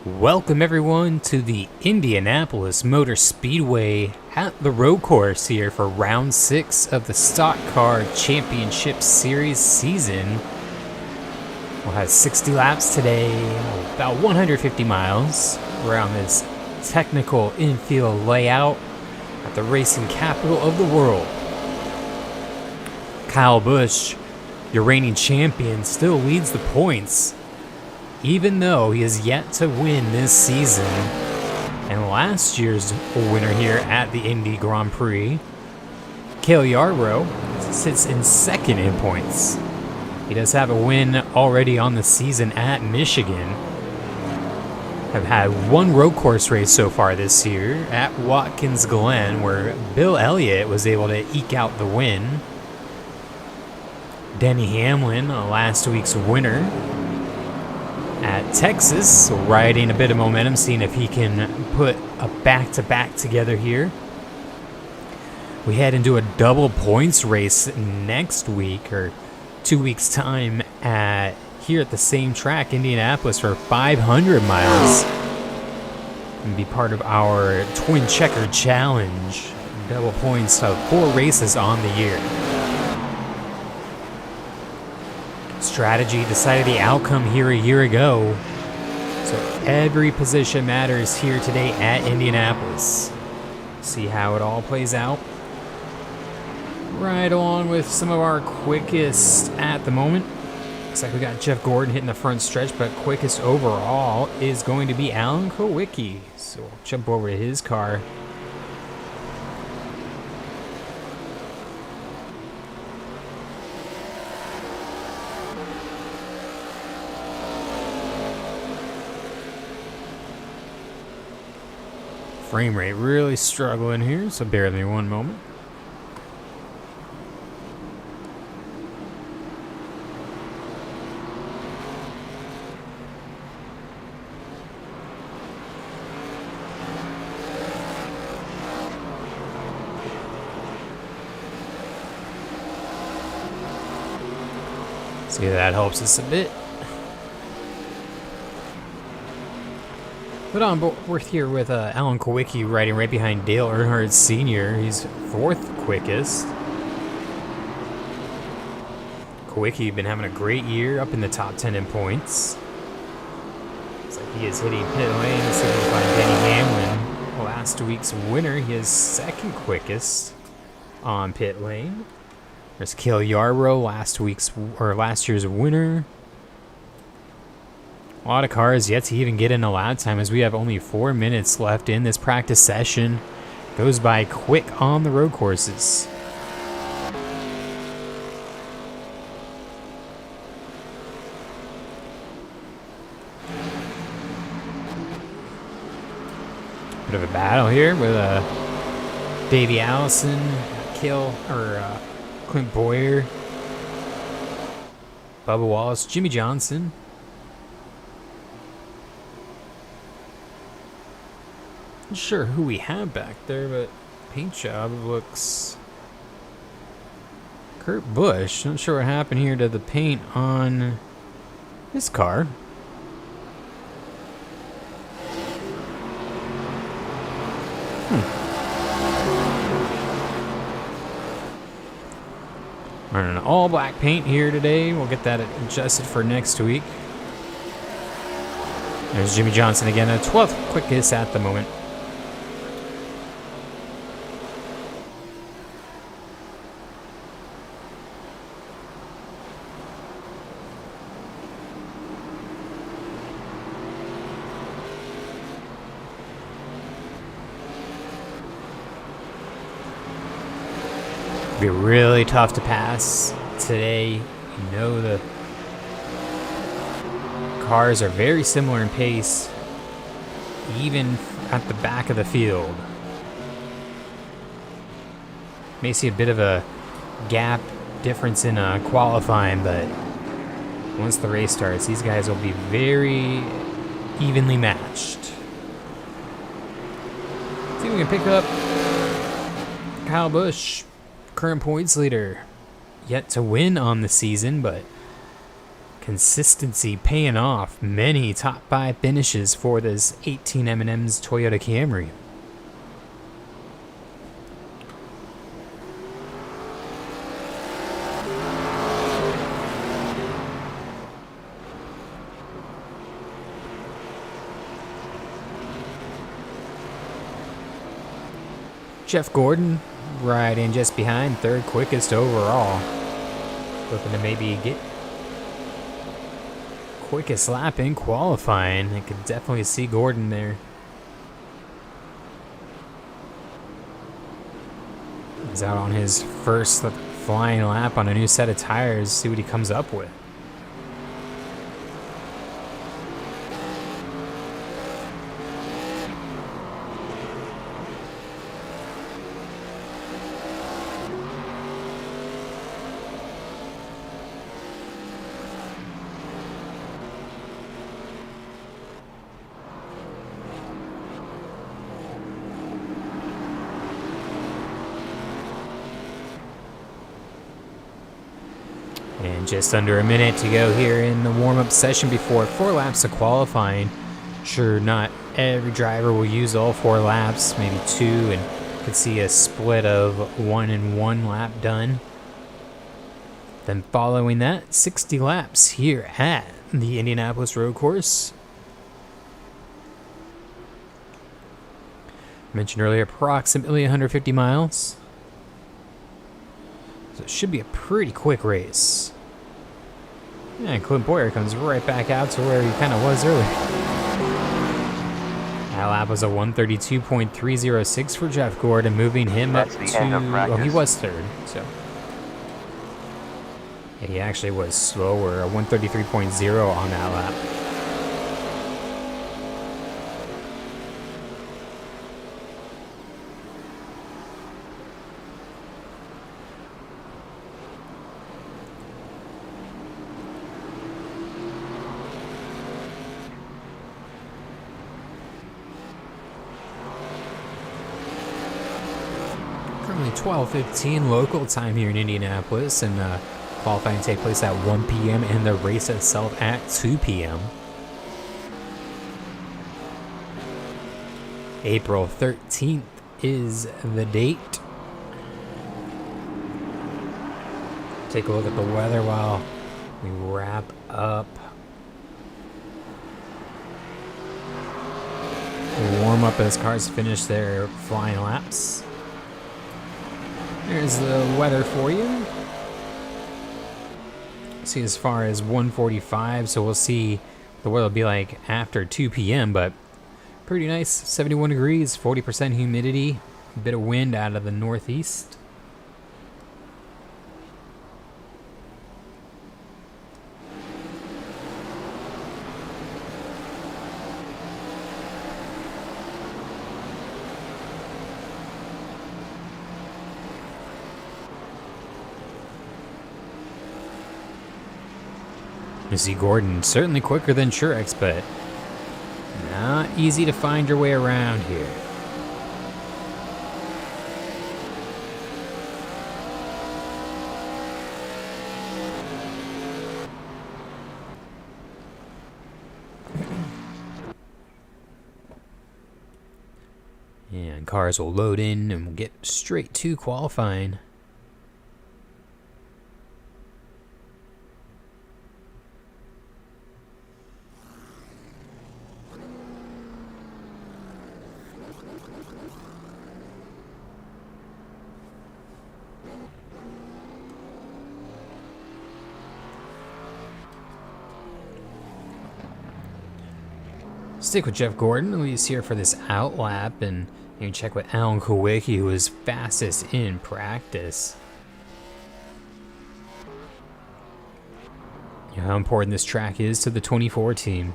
Welcome everyone to the Indianapolis Motor Speedway at the road course here for round 6 of the Stock Car Championship Series season. We'll have 60 laps today, about 150 miles around this technical infield layout at the racing capital of the world. Kyle Busch, your reigning champion, still leads the points, even though he has yet to win this season. And last year's winner here at the Indy Grand Prix, Cale Yarborough, sits in second in points. He does have a win already on the season at Michigan. Have had one road course race so far this year at Watkins Glen, where Bill Elliott was able to eke out the win. Denny Hamlin, last week's winner at Texas, riding a bit of momentum, seeing if he can put a back-to-back together here. We head into a double points race next week, or 2 weeks' time, here at the same track, Indianapolis, for 500 miles. And be part of our Twin Checker Challenge. Double points of 4 races on the year. Strategy decided the outcome here a year ago, so every position matters here today at Indianapolis. See how it all plays out. Right along with some of our quickest at the moment. Looks like we got Jeff Gordon hitting the front stretch, but quickest overall is going to be Alan Kowicki. So we'll jump over to his car. Frame rate really struggling here, so bear with me one moment. See, that helps us a bit. But we're here with Alan Kowicki riding right behind Dale Earnhardt Sr. He's 4th quickest. Kowicki been having a great year, up in the top 10 in points. Looks like he is hitting pit lane. Let's see if we can find Denny Hamlin, last week's winner. He is 2nd quickest on pit lane. There's Cale Yarborough, last year's winner. A lot of cars yet to even get in a lap time, as we have only 4 minutes left in this practice session. Goes by quick on the road courses. Bit of a battle here with Davey Allison, Clint Boyer, Bubba Wallace, Jimmie Johnson. Not sure who we have back there, but paint job looks Kurt Busch. Not sure what happened here to the paint on this car. Running an all black paint here today. We'll get that adjusted for next week. There's Jimmie Johnson again, a 12th quickest at the moment. Be really tough to pass today. You know, the cars are very similar in pace, even at the back of the field. May see a bit of a gap difference in qualifying, but once the race starts, these guys will be very evenly matched. See if we can pick up Kyle Busch, current points leader. Yet to win on the season, but Consistency paying off. Many top 5 finishes for this 18 M&M's Toyota Camry. Jeff Gordon right in just behind, 3rd quickest overall. Looking to maybe get quickest lap in qualifying. I could definitely see Gordon there. He's out on his first flying lap on a new set of tires. See what he comes up with. And just under a minute to go here in the warm-up session before 4 laps of qualifying. Sure, not every driver will use all 4 laps, maybe 2, and could see a split of 1 and 1 lap done. Then following that, 60 laps here at the Indianapolis road course. Mentioned earlier, approximately 150 miles. So it should be a pretty quick race. Yeah, and Clint Boyer comes right back out to where he kind of was earlier. That lap was a 132.306 for Jeff Gordon, moving him up to... Oh, he was 3rd, so... Yeah, he actually was slower, a 133.0 on that lap. Currently 12:15 local time here in Indianapolis, and qualifying to take place at 1 p.m. and the race itself at 2 p.m. April 13th is the date. Take a look at the weather while we wrap up. Warm up as cars finish their flying laps. There's the weather for you. See as far as 1:45, so we'll see what the weather will be like after 2 p.m. But pretty nice, 71 degrees, 40% humidity, a bit of wind out of the northeast. You see Gordon certainly quicker than Truex, but not easy to find your way around here. And cars will load in and we'll get straight to qualifying. Stick with Jeff Gordon. He's here for this out lap, and you can check with Alan Kulwicki, who was fastest in practice. You know how important this track is to the 24 team.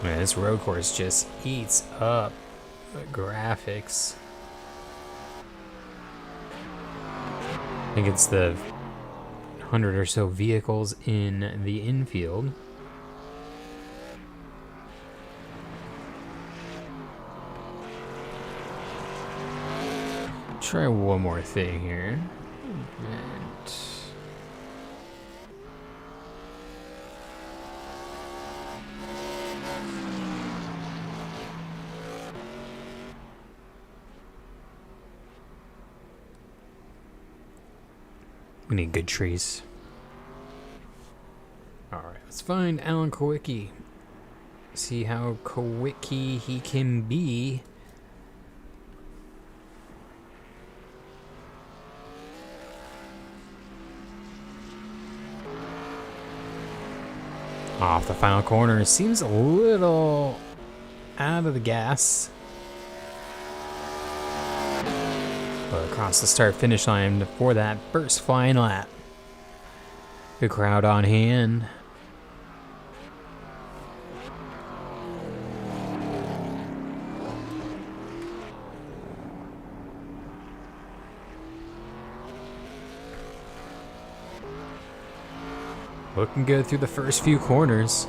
Man, this road course just eats up the graphics. I think it's the 100 or so vehicles in the infield. Try one more thing here. We need good trees. Alright, let's find Alan Kowicki. See how Kowicki he can be. Off the final corner. Seems a little out of the gas. But across the start-finish line for that first flying lap. Good crowd on hand. Looking good through the first few corners.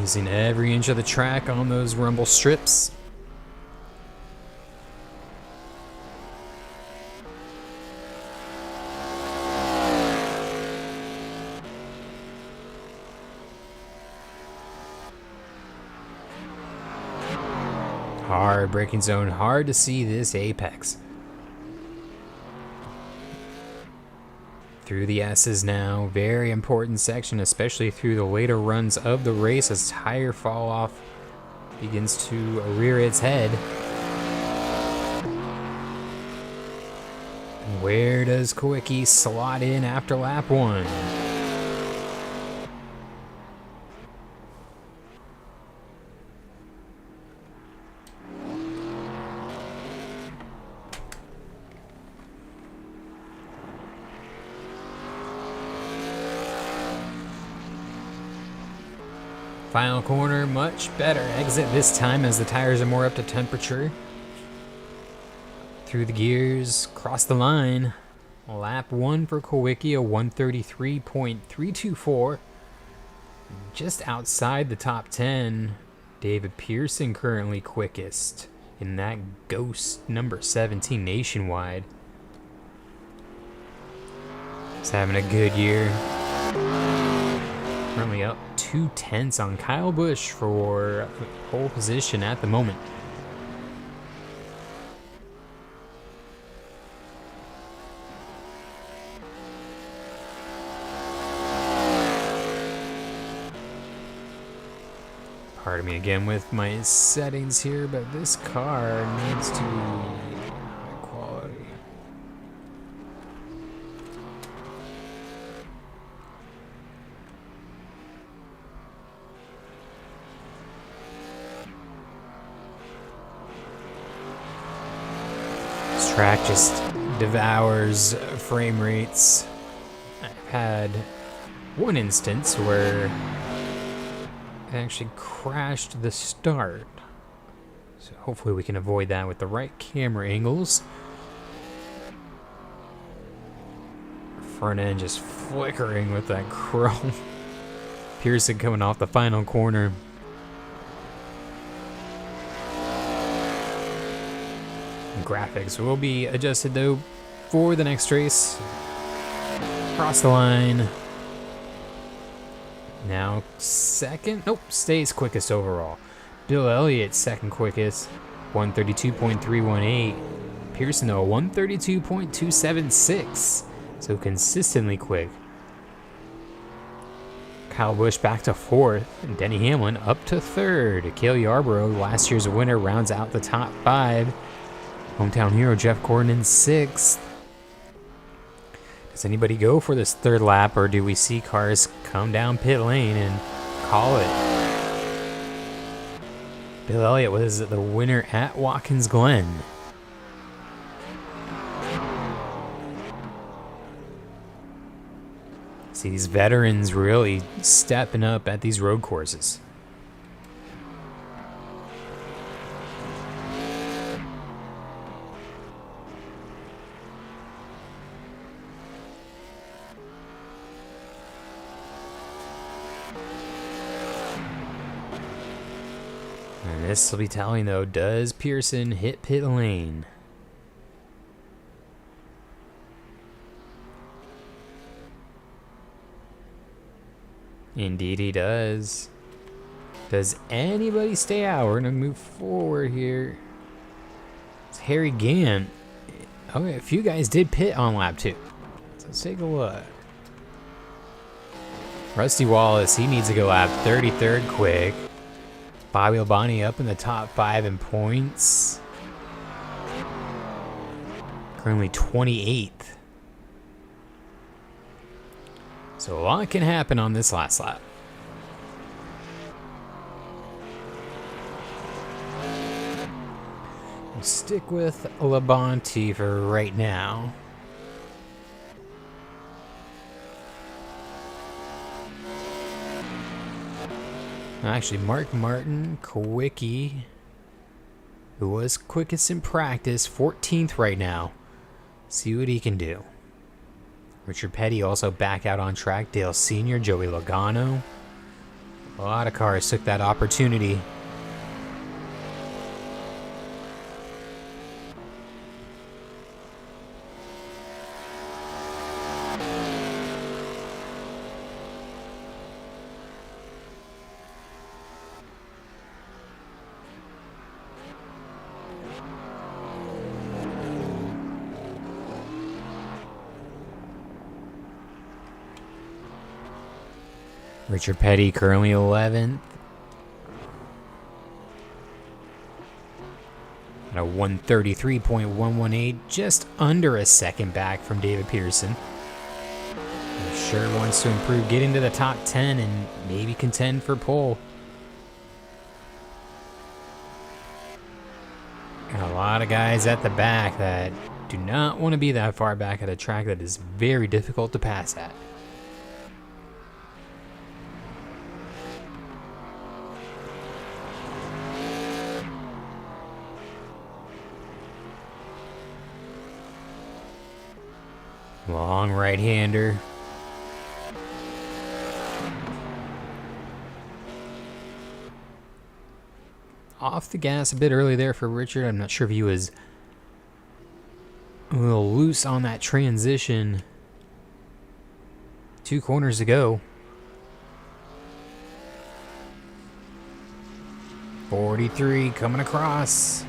Using every inch of the track on those rumble strips. Hard braking zone, hard to see this apex. Through the S's now, very important section, especially through the later runs of the race as tire fall off begins to rear its head. And where does Kowicki slot in after lap 1? Final corner, much better exit this time as the tires are more up to temperature. Through the gears, cross the line. Lap 1 for Kowicki, a 133.324. Just outside the top 10. David Pearson currently quickest in that ghost number 17 nationwide. He's having a good year. Currently up 2/10 on Kyle Busch for pole position at the moment. Pardon me again with my settings here, but this car needs to be high quality. This track just devours frame rates. I've had one instance where it actually crashed the start. So hopefully we can avoid that with the right camera angles. Front end just flickering with that chrome. Pearson coming off the final corner. Graphics will be adjusted though for the next race. Cross the line. Now second, nope, stays quickest overall. Bill Elliott second quickest, 132.318. Pearson though, 132.276. So consistently quick. Kyle Busch back to fourth, and Denny Hamlin up to third. Cale Yarborough, last year's winner, rounds out the top five. Hometown hero Jeff Gordon in sixth. Does anybody go for this third lap, or do we see cars come down pit lane and call it? Bill Elliott was the winner at Watkins Glen. See these veterans really stepping up at these road courses. And this will be telling though, does Pearson hit pit lane? Indeed he does. Does anybody stay out? We're going to move forward here. It's Harry Gant. Okay, a few guys did pit on lap 2. So let's take a look. Rusty Wallace, he needs to go lap 33rd quick. Bobby Labonte up in the top 5 in points. Currently 28th. So a lot can happen on this last lap. We'll stick with Labonte for right now. Actually, Mark Martin, quickie, who was quickest in practice, 14th right now. See what he can do. Richard Petty also back out on track. Dale Sr., Joey Logano. A lot of cars took that opportunity. Richard Petty currently 11th. At a 133.118, just under a second back from David Pearson. He sure wants to improve, get into the top 10 and maybe contend for pole. Got a lot of guys at the back that do not want to be that far back at a track that is very difficult to pass at. Long right-hander. Off the gas a bit early there for Richard. I'm not sure if he was a little loose on that transition. 2 corners to go. 43 coming across.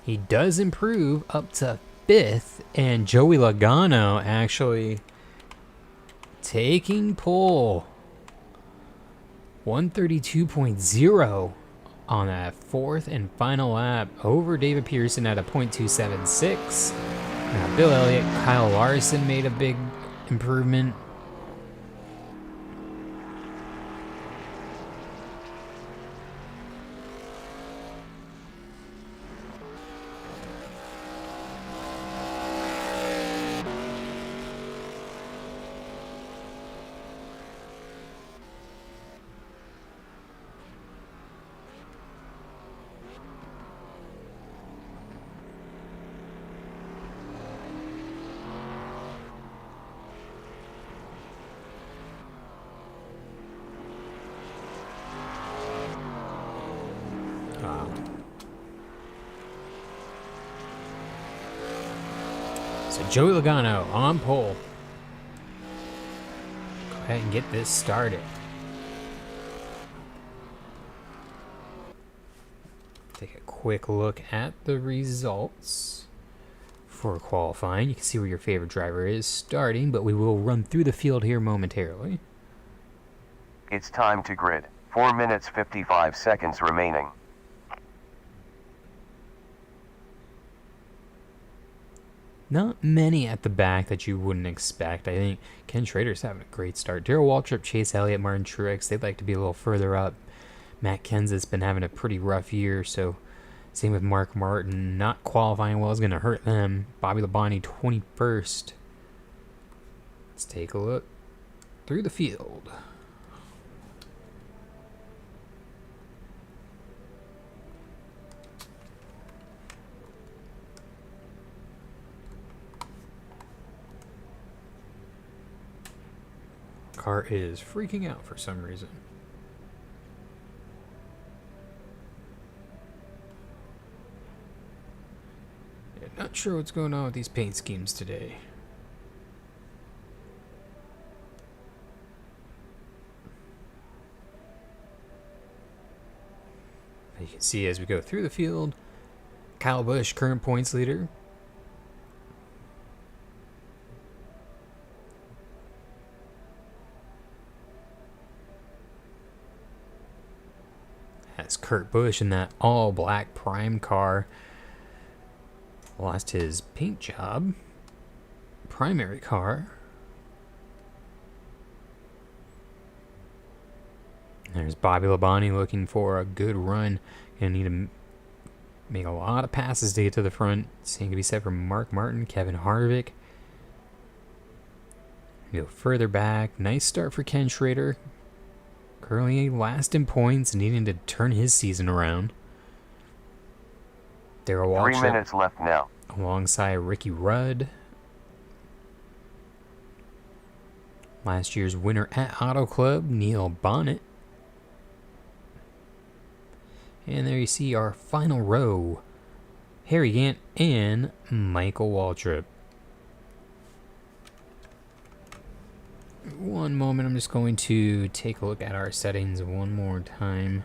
He does improve up to 5th, and Joey Logano actually taking pole. 132.0 on that 4th and final lap over David Pearson at a .276. Bill Elliott, Kyle Larson made a big improvement. So Joey Logano on pole. Go ahead and get this started. Take a quick look at the results for qualifying. You can see where your favorite driver is starting, but we will run through the field here momentarily. It's time to grid. 4 minutes 55 seconds remaining. Not many at the back that you wouldn't expect. I think Ken Schrader's having a great start. Darrell Waltrip, Chase Elliott, Martin Truex, they'd like to be a little further up. Matt Kenseth's been having a pretty rough year, so same with Mark Martin. Not qualifying well is going to hurt them. Bobby Labonte, 21st. Let's take a look through the field. Car is freaking out for some reason. Not sure what's going on with these paint schemes today. You can see as we go through the field, Kyle Busch, current points leader. That's Kurt Busch in that all-black prime car. Lost his paint job. Primary car. There's Bobby Labonte looking for a good run. Gonna need to make a lot of passes to get to the front. Same can be said for Mark Martin, Kevin Harvick. Go further back. Nice start for Ken Schrader. Currently last in points, needing to turn his season around. Darrell Waltrip 3 minutes left now. alongside Ricky Rudd. Last year's winner at Auto Club, Neil Bonnet. And there you see our final row. Harry Gant and Michael Waltrip. One moment, I'm just going to take a look at our settings one more time.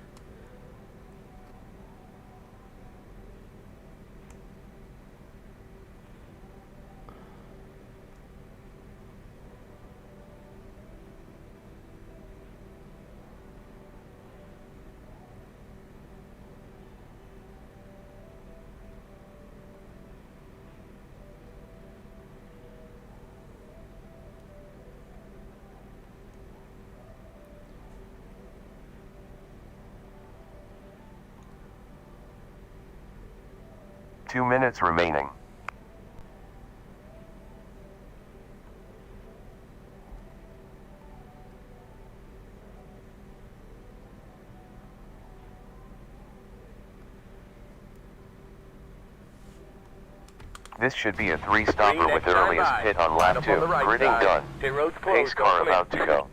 Two minutes remaining. This should be a three-stopper with earliest pit on lap 2. Gridding done. Pace car about to go.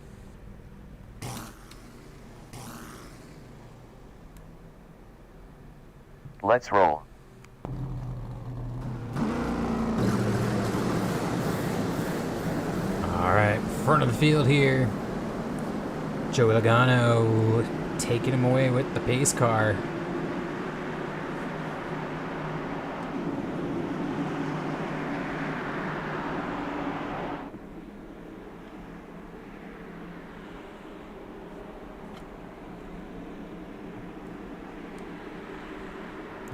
Let's roll. Alright, front of the field here. Joey Logano taking him away with the pace car.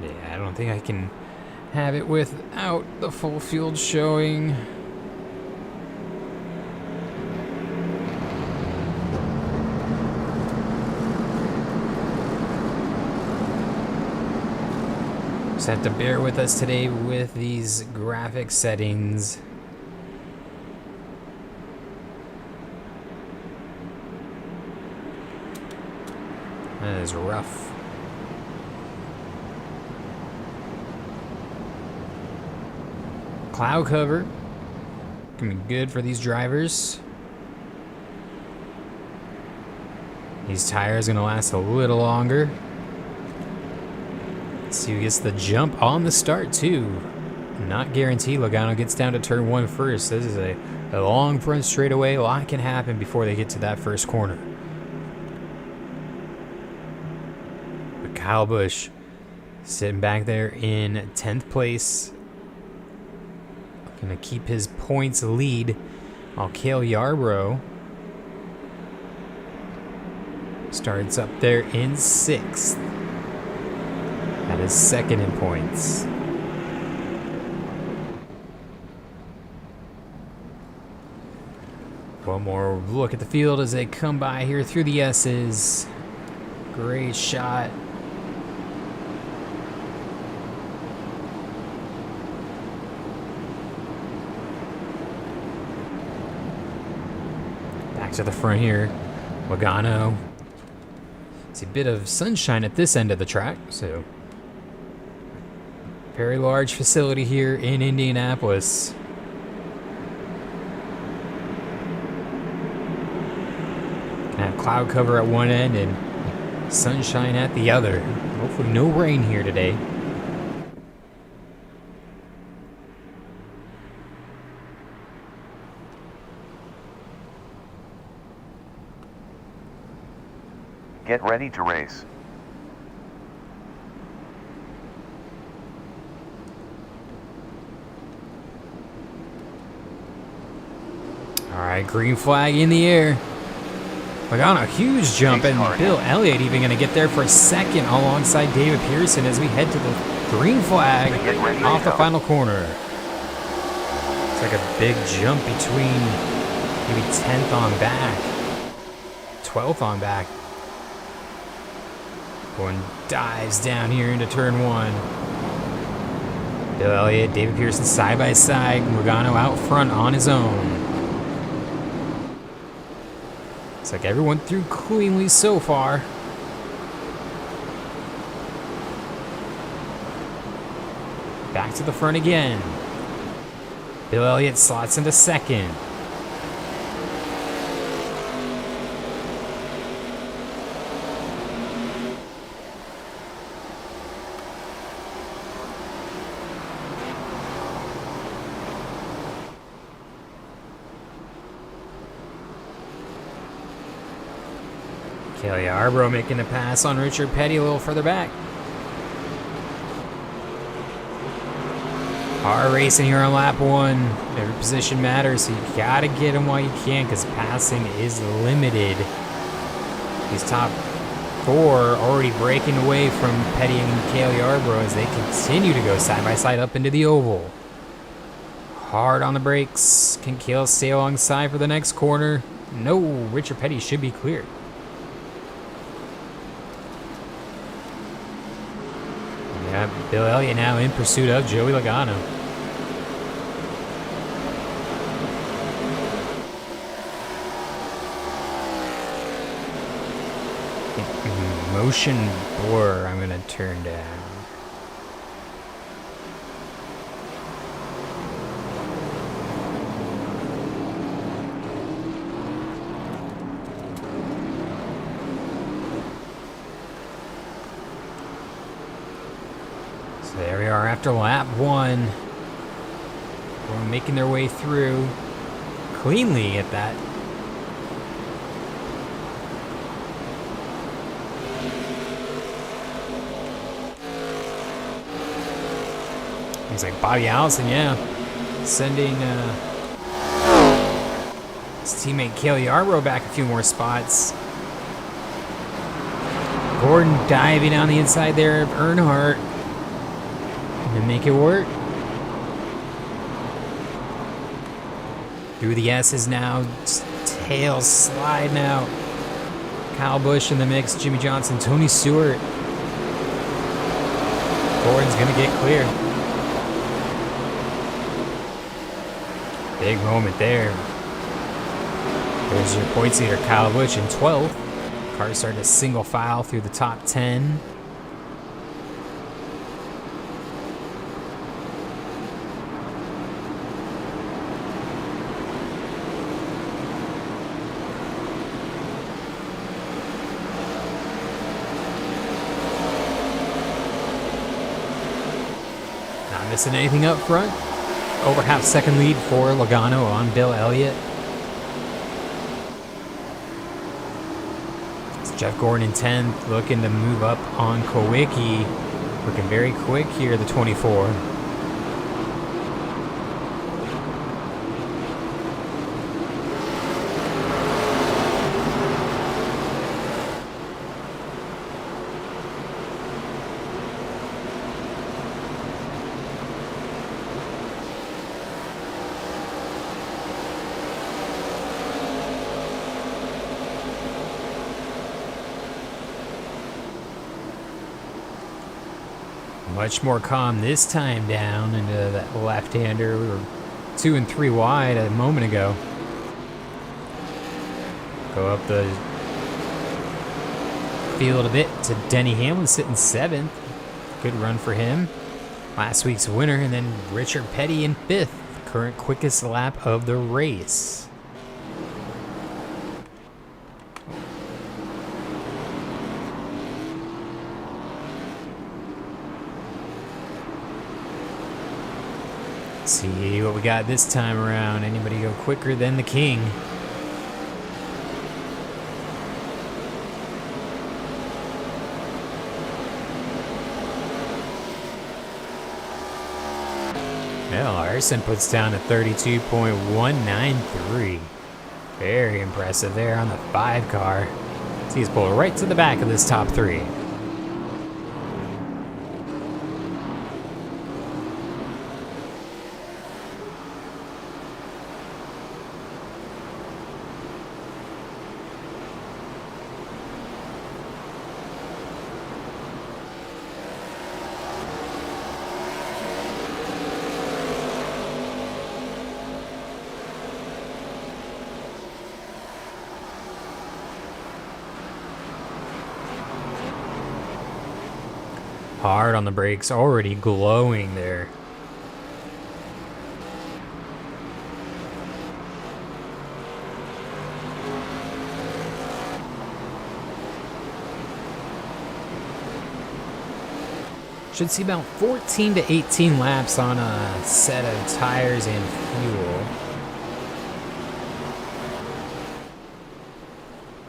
Yeah, I don't think I can have it without the full field showing. Just have to bear with us today with these graphic settings. That is rough. Cloud cover. Gonna be good for these drivers. These tires gonna last a little longer. Let's see who gets the jump on the start too. Not guaranteed. Logano gets down to turn 1 first. This is a long front straightaway. A lot can happen before they get to that first corner. But Kyle Busch sitting back there in 10th place. Gonna keep his points lead, while Cale Yarborough starts up there in 6th. That is 2nd in points. One more look at the field as they come by here through the S's. Great shot. Back to the front here. Logano. It's a bit of sunshine at this end of the track, so very large facility here in Indianapolis. Can have cloud cover at one end and sunshine at the other. Hopefully no rain here today. Get ready to race. All right, green flag in the air. Logano, huge jump, and Bill Elliott even going to get there for a second alongside David Pearson as we head to the green flag off the final corner. It's like a big jump between maybe 10th on back, 12th on back. One dives down here into turn one. Bill Elliott, David Pearson side by side. Logano out front on his own. Looks like everyone through cleanly so far. Back to the front again. Bill Elliott slots into second. Cale Yarborough making a pass on Richard Petty a little further back. iRacing here on lap one. Every position matters, so you gotta get him while you can because passing is limited. These top four already breaking away from Petty and Cale Yarborough as they continue to go side by side up into the oval. Hard on the brakes. Can Cale stay alongside for the next corner? No, Richard Petty should be cleared. Yeah, Bill Elliott now in pursuit of Joey Logano. Motion blur I'm gonna turn down. So there we are after lap one. We're making their way through cleanly at that. He's like Bobby Allison, yeah. Sending his teammate Cale Yarborough back a few more spots. Gordon diving on the inside there of Earnhardt. And make it work. Through the S's now. Tail sliding out. Kyle Busch in the mix. Jimmie Johnson, Tony Stewart. Gordon's going to get clear. Big moment there. There's your points leader, Kyle Busch in 12th. Cars started to single file through the top 10. Not missing anything up front. Over half-second lead for Logano on Bill Elliott. It's Jeff Gordon in 10th, looking to move up on Kowicki. Looking very quick here, the 24. Much more calm this time down into that left-hander. We were 2 and 3 wide a moment ago. Go up the field a bit to Denny Hamlin sitting 7th. Good run for him. Last week's winner, and then Richard Petty in 5th. Current quickest lap of the race. See what we got this time around. Anybody go quicker than the king? Kyle Larson puts down a 32.193. Very impressive there on the 5 car. So he's pulled right to the back of this top 3. Hard on the brakes, already glowing there. Should see about 14 to 18 laps on a set of tires and fuel.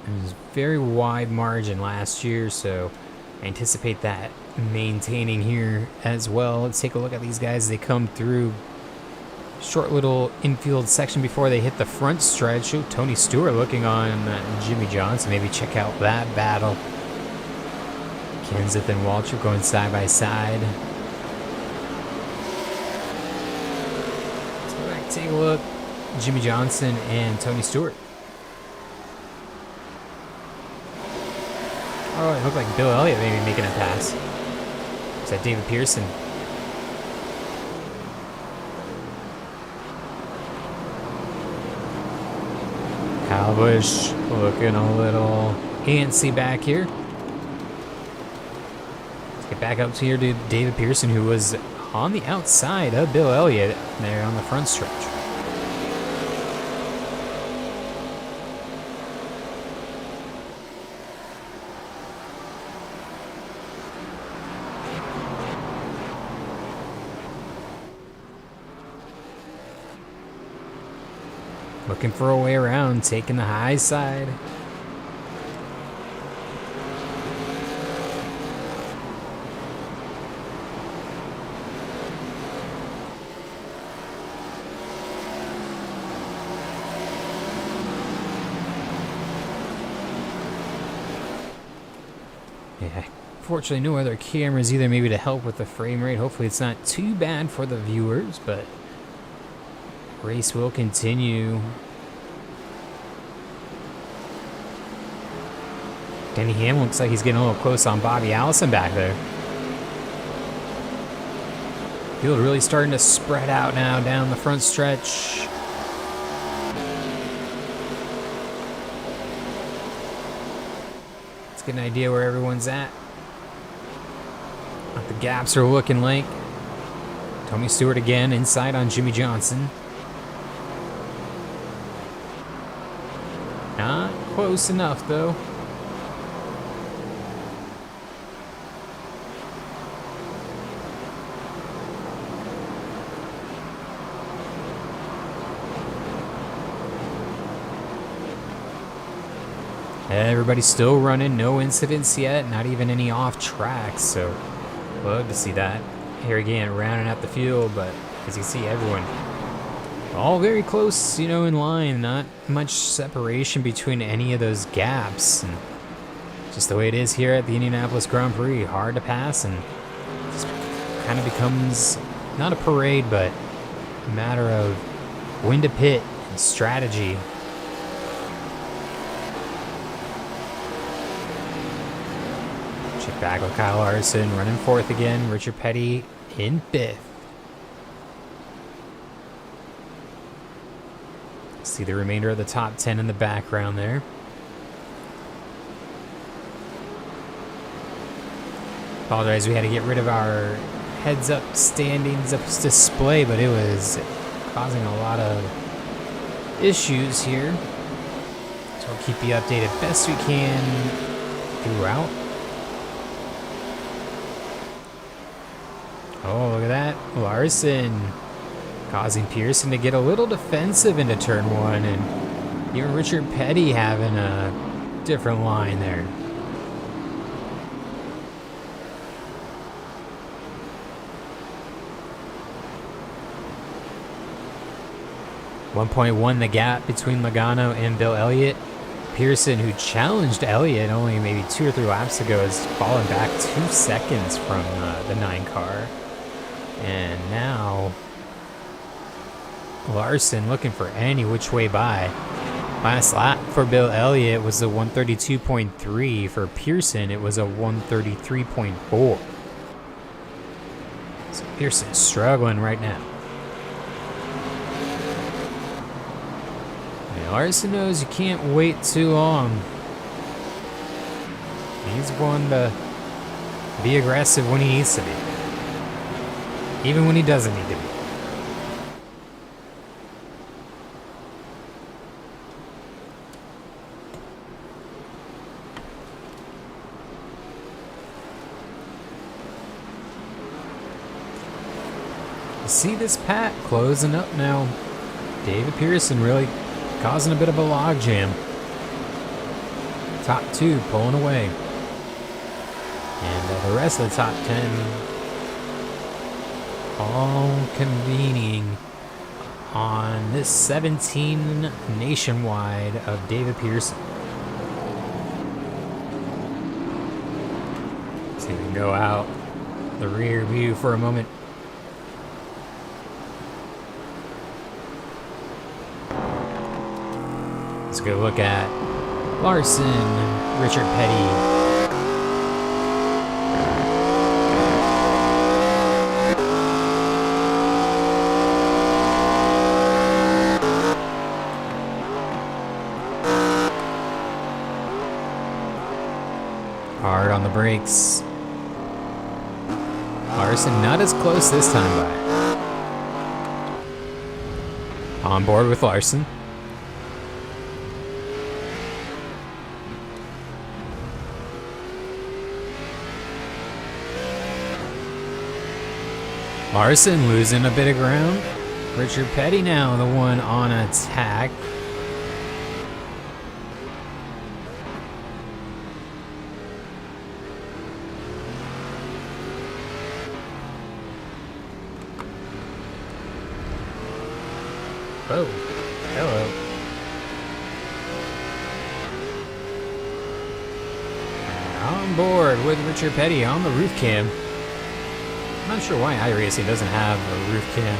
It was a very wide margin last year, so I anticipate that maintaining here as well. Let's take a look at these guys as they come through. Short little infield section before they hit the front stretch. Oh, Tony Stewart looking on Jimmie Johnson. Maybe check out that battle. Kenseth and Waltrip going side by side. Let's go back, take a look. Jimmie Johnson and Tony Stewart. Oh, it looked like Bill Elliott maybe making a pass. Is that David Pearson? Kyle Busch looking a little antsy back here. Let's get back up to here to David Pearson, who was on the outside of Bill Elliott there on the front stretch. Looking for a way around, taking the high side. Yeah, fortunately no other cameras either, maybe to help with the frame rate. Hopefully it's not too bad for the viewers, but race will continue. Denny Hamlin looks like he's getting a little close on Bobby Allison back there. Field really starting to spread out now down the front stretch. Let's get an idea where everyone's at. What the gaps are looking like. Tony Stewart again inside on Jimmie Johnson. Not close enough though. Everybody's still running, no incidents yet, not even any off tracks, so love to see that. Here again, rounding out the field, but as you see, everyone all very close, you know, in line. Not much separation between any of those gaps. And just the way it is here at the Indianapolis Grand Prix, hard to pass, and just kind of becomes not a parade, but a matter of when to pit and strategy. Check back with Kyle Larson running fourth again. Richard Petty in fifth. See the remainder of the top 10 in the background there. Apologize, we had to get rid of our heads-up standings up display, but it was causing a lot of issues here. So we'll keep you updated best we can throughout. Oh, look at that. Larson causing Pearson to get a little defensive into turn one, and even Richard Petty having a different line there. 1.1 the gap between Logano and Bill Elliott. Pearson, who challenged Elliott only maybe 2 or 3 laps ago, has fallen back 2 seconds from the 9 car. And now Larson looking for any which way by. Last lap for Bill Elliott was a 132.3. For Pearson, it was a 133.4. So Pearson is struggling right now. And Larson knows you can't wait too long. He's one to be aggressive when he needs to be. Even when he doesn't need to be. You see this pack closing up now. David Pearson really causing a bit of a logjam. Top 2 pulling away. And the rest of the top 10 all convening on this 17 nationwide of David Pearson. So you can go out the rear view for a moment. Let's go look at Larson, Richard Petty. Hard on the brakes. Larson not as close this time by. On board with Larson. Larson losing a bit of ground. Richard Petty now the one on attack. Oh, hello. On board with Richard Petty on the roof cam. I'm not sure why iRacing doesn't have a roof cam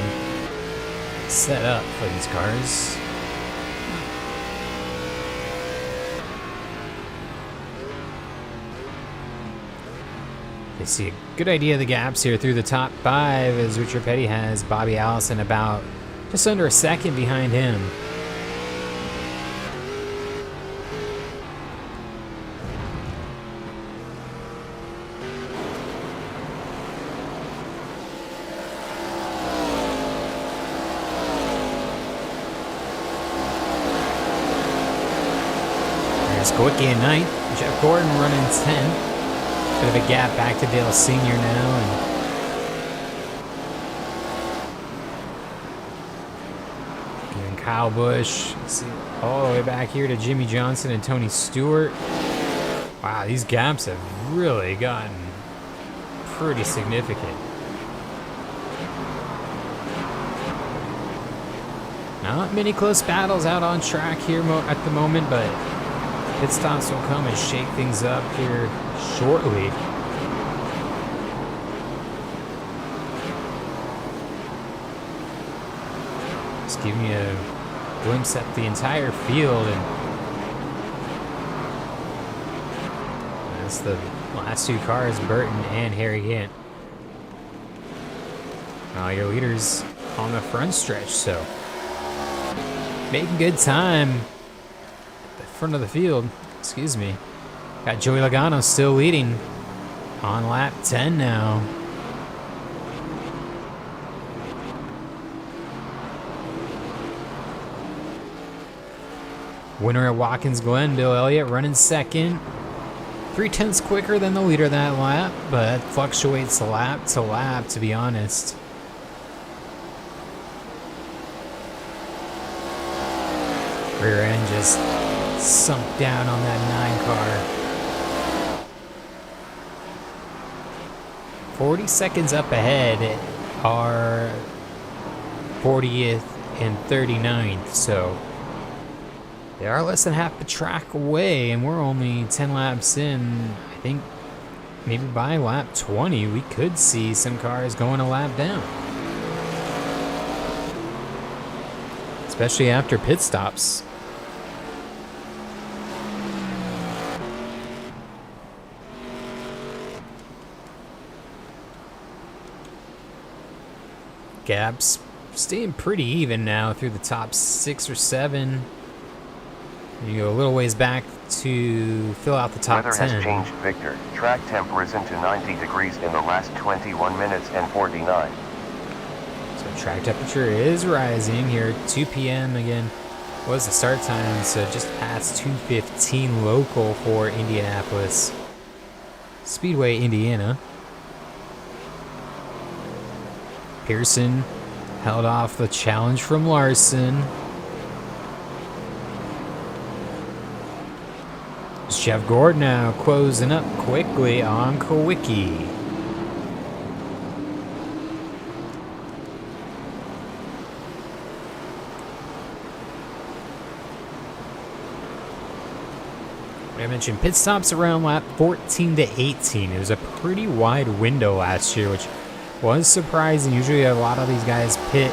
set up for these cars. They see a good idea of the gaps here through the top 5 as Richard Petty has Bobby Allison about just under a second behind him. Quickie in 9th. Jeff Gordon running 10th. Bit of a gap back to Dale Sr. now. And Kyle Busch. See, all the way back here to Jimmie Johnson and Tony Stewart. Wow, these gaps have really gotten pretty significant. Not many close battles out on track here at the moment, but pit stops will come and shake things up here shortly. Just giving you a glimpse at the entire field, and that's the last 2 cars, Burton and Harry Gant. All your leaders on the front stretch, so making good time. Front of the field, excuse me. Got Joey Logano still leading on lap 10 now. Winner at Watkins Glen, Bill Elliott running second. 3/10 quicker than the leader that lap, but fluctuates lap to lap, to be honest. Rear end just sunk down on that 9 car. 40 seconds up ahead are 40th and 39th, so they are less than half the track away, and we're only 10 laps in. I think maybe by lap 20, we could see some cars going a lap down. Especially after pit stops. Gaps staying pretty even now through the top 6 or 7. You go a little ways back to fill out the top 10. Weather has changed, Victor. Track temp risen to 90 degrees in the last 21 minutes and 49. So track temperature is rising here. 2 p.m. again was the start time, so just past 2:15 local for Indianapolis Speedway, Indiana. Pearson held off the challenge from Larson. Jeff Gordon now closing up quickly on Kawicki. I mentioned pit stops around lap 14 to 18. It was a pretty wide window last year, which was surprising. Usually a lot of these guys pit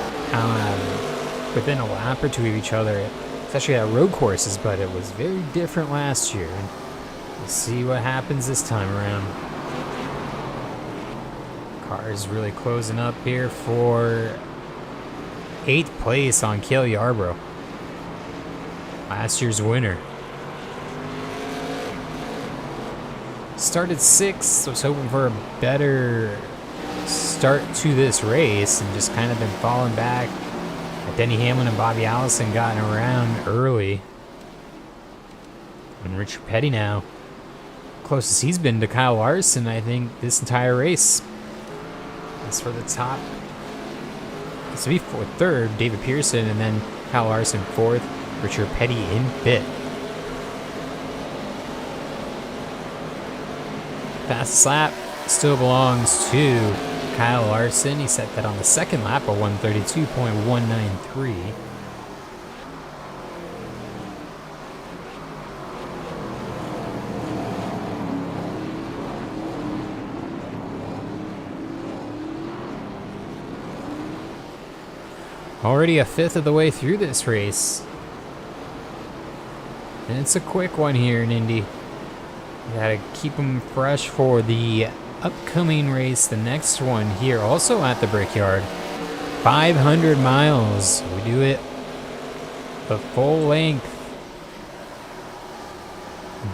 within a lap or two of each other, especially at road courses, but it was very different last year. And we'll see what happens this time around. Car is really closing up here for 8th place on Cale Yarborough, last year's winner. Started 6th, was hoping for a better start to this race and just kind of been falling back. Denny Hamlin and Bobby Allison gotten around early. And Richard Petty now, closest he's been to Kyle Larson, I think, this entire race. As for the top, it's to be 3rd, David Pearson, and then Kyle Larson 4th, Richard Petty in fifth. Fastest lap still belongs to Kyle Larson. He set that on the second lap of 132.193. Already a fifth of the way through this race. And it's a quick one here in Indy. You gotta keep them fresh for the upcoming race, the next one here, also at the Brickyard. 500 miles. We do it the full length.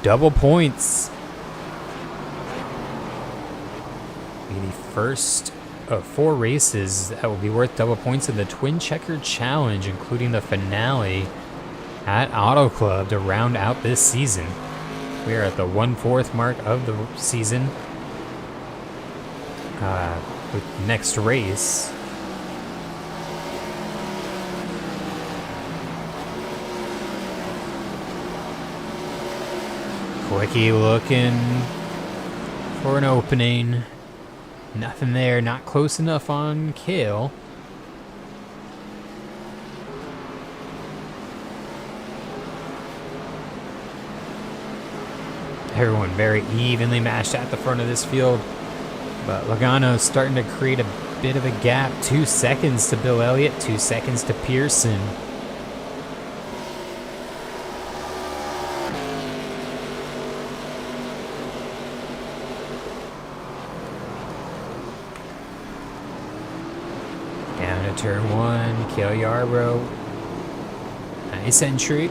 Double points. Be the first of 4 races that will be worth double points in the Twin Checker Challenge, including the finale at Auto Club to round out this season. We are at the 1/4 mark of the season. With the next race. Kawicki looking for an opening. Nothing there, not close enough on Cale. Everyone very evenly matched at the front of this field. But Logano's starting to create a bit of a gap. 2 seconds to Bill Elliott, 2 seconds to Pearson. Down to turn 1, Cale Yarborough. Nice entry.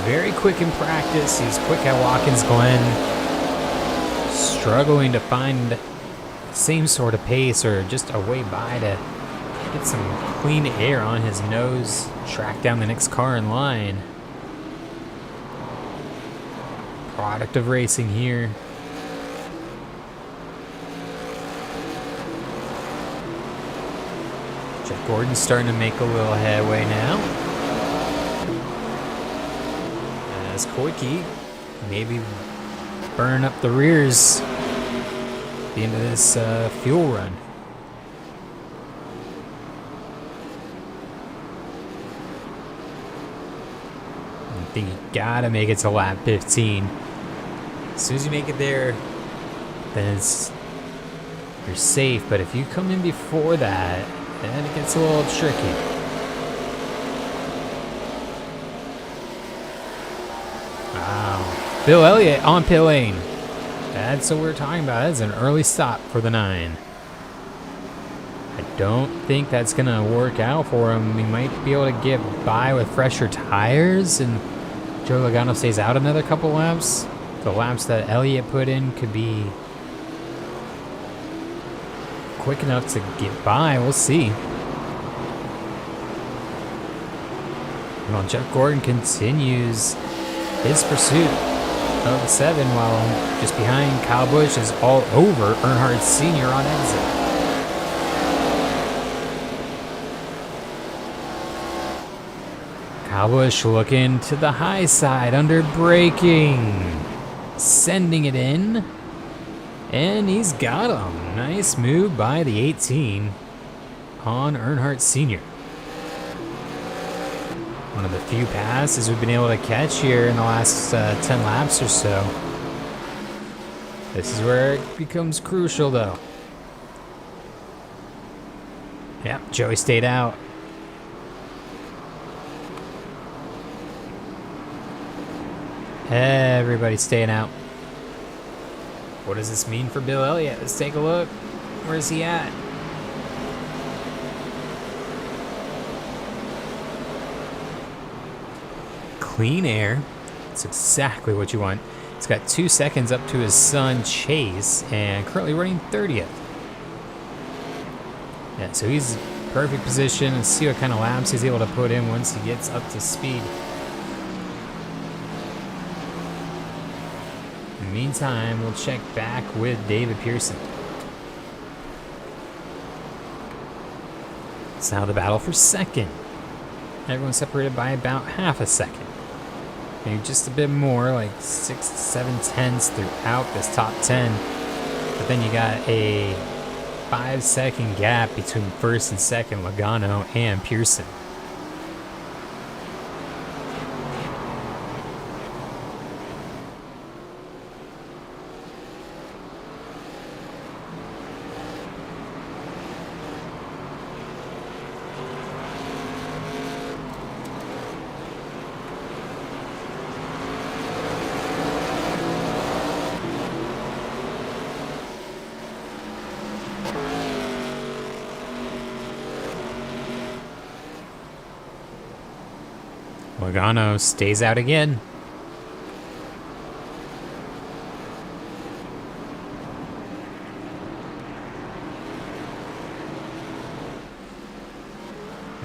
Very quick in practice. He's quick at Watkins Glen. Struggling to find the same sort of pace or just a way by to get some clean air on his nose. Track down the next car in line. Product of racing here. Gordon's starting to make a little headway now. As Koike maybe burn up the rears at the end of this fuel run. I think you gotta make it to lap 15. As soon as you make it there, then you're safe. But if you come in before that, then it gets a little tricky. Wow. Bill Elliott on pit lane. That's what we're talking about. That's an early stop for the 9. I don't think that's going to work out for him. He might be able to get by with fresher tires, and Joe Logano stays out another couple laps. The laps that Elliott put in could be quick enough to get by. We'll see. Well, Jeff Gordon continues his pursuit of 7 while just behind Kyle Busch is all over Earnhardt Sr. on exit. Kyle Busch looking to the high side under braking, sending it in, and he's got him. Nice move by the 18 on Earnhardt Sr. One of the few passes we've been able to catch here in the last 10 laps or so. This is where it becomes crucial, though. Yep, Joey stayed out. Everybody's staying out. What does this mean for Bill Elliott? Let's take a look. Where's he at? Clean air. That's exactly what you want. He's got 2 seconds up to his son Chase, and currently running 30th. Yeah, so he's in perfect position. Let's see what kind of laps he's able to put in once he gets up to speed. In the meantime, we'll check back with David Pearson. It's now the battle for second. Everyone's separated by about half a second. Maybe just a bit more, like 6 to 7 tenths throughout this top 10. But then you got a 5-second gap between first and second, Logano and Pearson. Logano stays out again.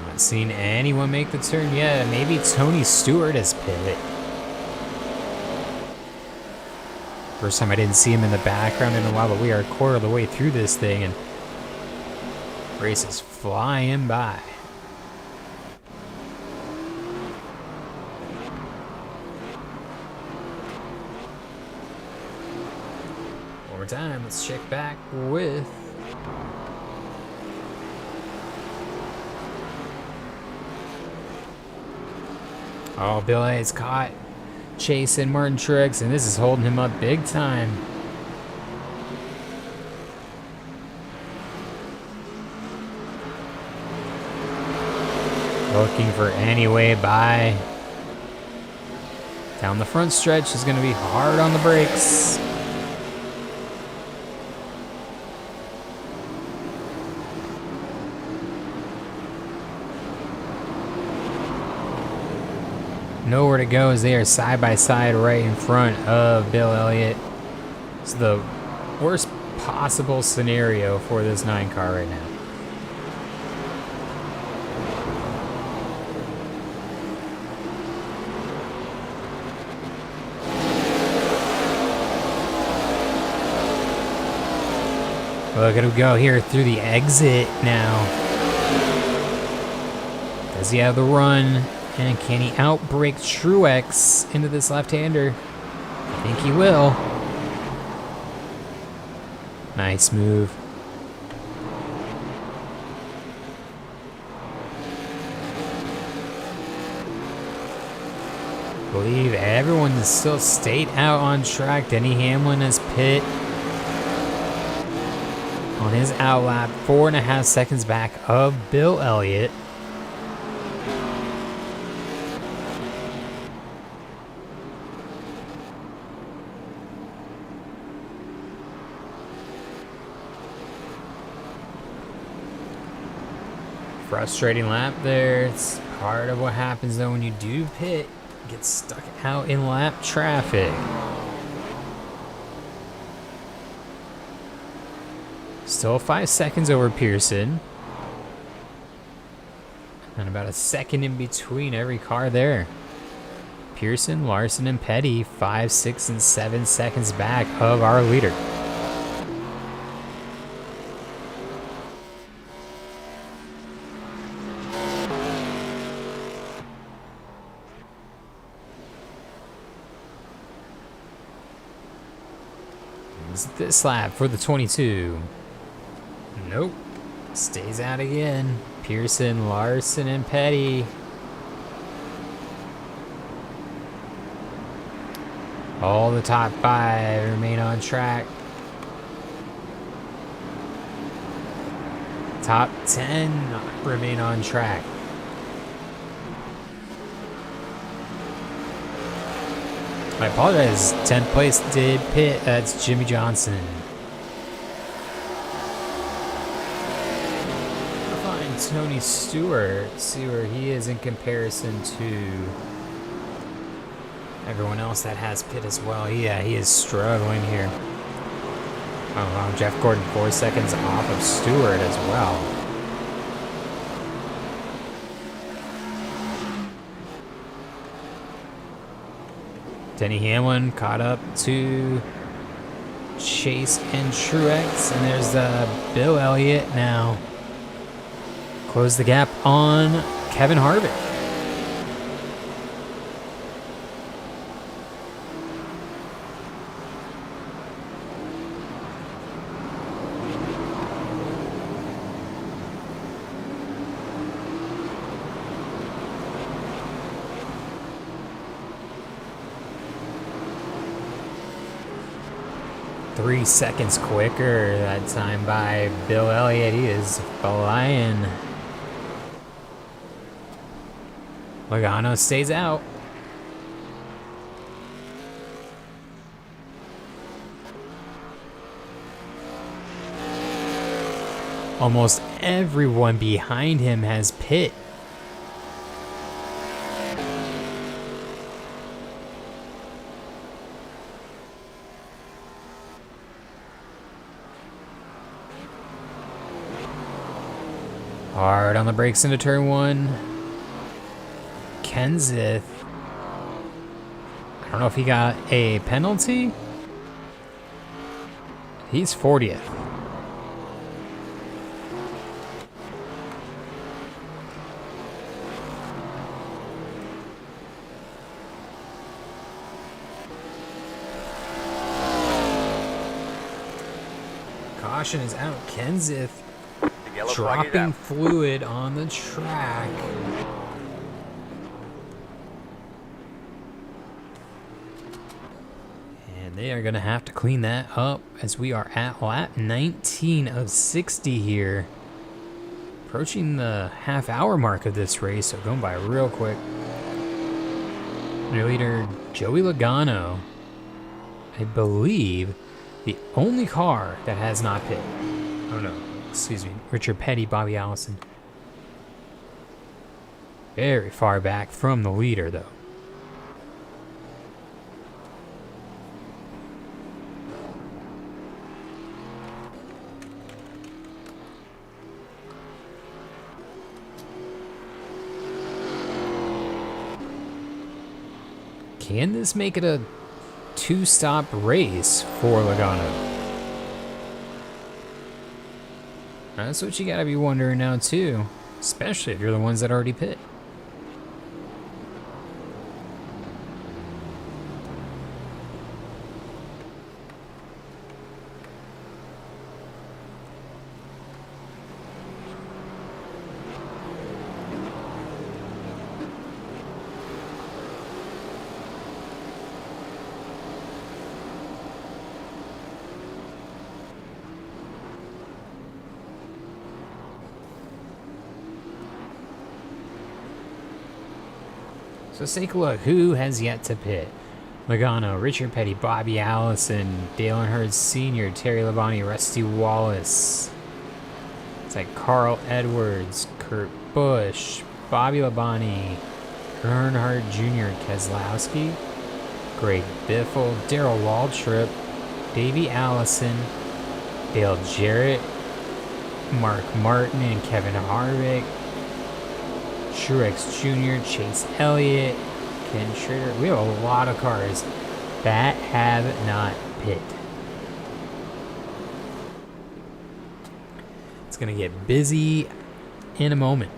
Not seen anyone make the turn yet. Maybe Tony Stewart has pit. First time I didn't see him in the background in a while, but we are a quarter of the way through this thing, and race is flying by. Time. Let's check back with Bill Elliott's caught chasing Martin Truex, and this is holding him up big time. Looking for any way by. Down the front stretch is going to be hard on the brakes. Nowhere to go as they are side by side right in front of Bill Elliott. It's the worst possible scenario for this 9 car right now. Look at him go here through the exit now. Does he have the run? And can he outbrake Truex into this left-hander? I think he will. Nice move. I believe everyone is still stayed out on track. Denny Hamlin has pit on his outlap, 4.5 seconds back of Bill Elliott. Frustrating lap there. It's part of what happens though when you do pit. Get stuck out in lap traffic. Still 5 seconds over Pearson. And about a second in between every car there. Pearson, Larson, and Petty 5, 6, and 7 seconds back of our leader. This lap for the 22. Nope. Stays out again. Pearson, Larson, and Petty. All the top 5 remain on track. Top 10 remain on track. I apologize. 10th place did pit. That's Jimmie Johnson. I'll find Tony Stewart. See where he is in comparison to everyone else that has pit as well. Yeah, he is struggling here. Oh, Jeff Gordon 4 seconds off of Stewart as well. Denny Hamlin caught up to Chase and Truex, and there's Bill Elliott now. Close the gap on Kevin Harvick. Three seconds quicker that time by Bill Elliott. He is flying. Logano stays out. Almost everyone behind him has pit. Hard on the brakes into turn 1. Kenseth. I don't know if he got a penalty. He's 40th. Caution is out. Kenseth dropping fluid on the track. And they are going to have to clean that up as we are at lap 19 of 60 here. Approaching the half-hour mark of this race, so going by real quick. Your leader, Joey Logano, I believe the only car that has not pit. Oh no. Excuse me, Richard Petty, Bobby Allison. Very far back from the leader, though. Can this make it a two-stop race for Logano? That's what you gotta be wondering now too, especially if you're the ones that already pit. So let's take a look. Who has yet to pit? Logano, Richard Petty, Bobby Allison, Dale Earnhardt Sr., Terry Labonte, Rusty Wallace. It's like Carl Edwards, Kurt Busch, Bobby Labonte, Earnhardt Jr., Keselowski, Greg Biffle, Darrell Waltrip, Davey Allison, Dale Jarrett, Mark Martin and Kevin Harvick, Truex Jr., Chase Elliott, Ken Schrader. We have a lot of cars that have not pit. It's going to get busy in a moment.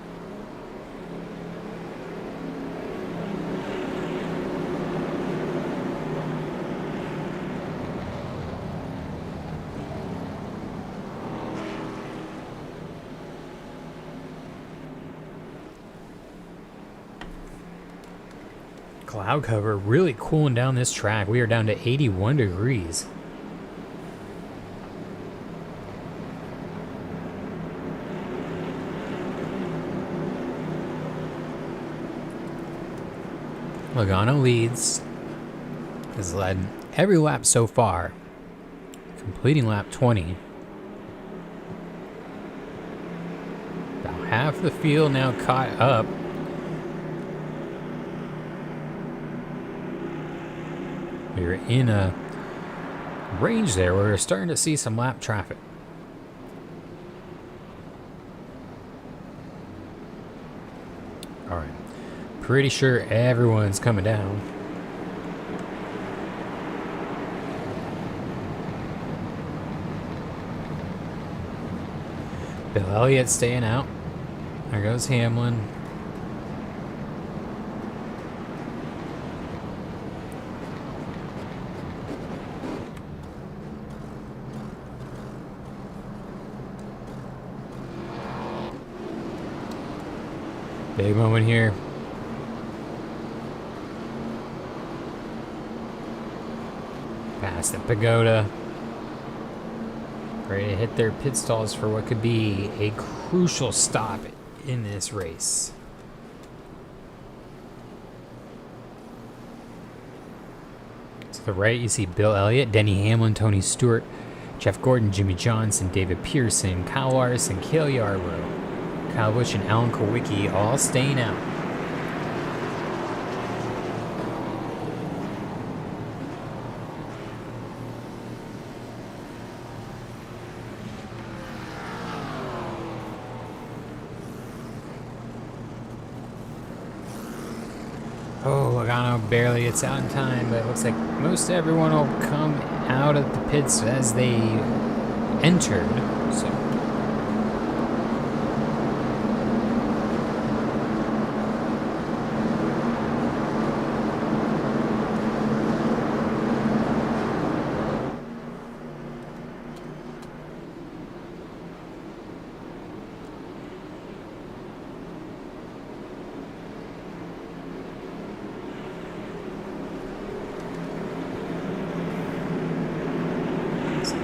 Cloud cover really cooling down this track. We are down to 81 degrees. Logano leads. Has led every lap so far, completing lap 20. About half the field now caught up. We're in a range there where we're starting to see some lap traffic. All right. Pretty sure everyone's coming down. Bill Elliott staying out. There goes Hamlin. Big moment here. Past the pagoda. Ready to hit their pit stalls for what could be a crucial stop in this race. To the right, you see Bill Elliott, Denny Hamlin, Tony Stewart, Jeff Gordon, Jimmie Johnson, David Pearson, Kyle Larson, Cale Yarborough, Kyle Busch, and Alan Kulwicki all staying out. Oh, Logano barely gets out in time, but it looks like most everyone will come out of the pits as they entered. So.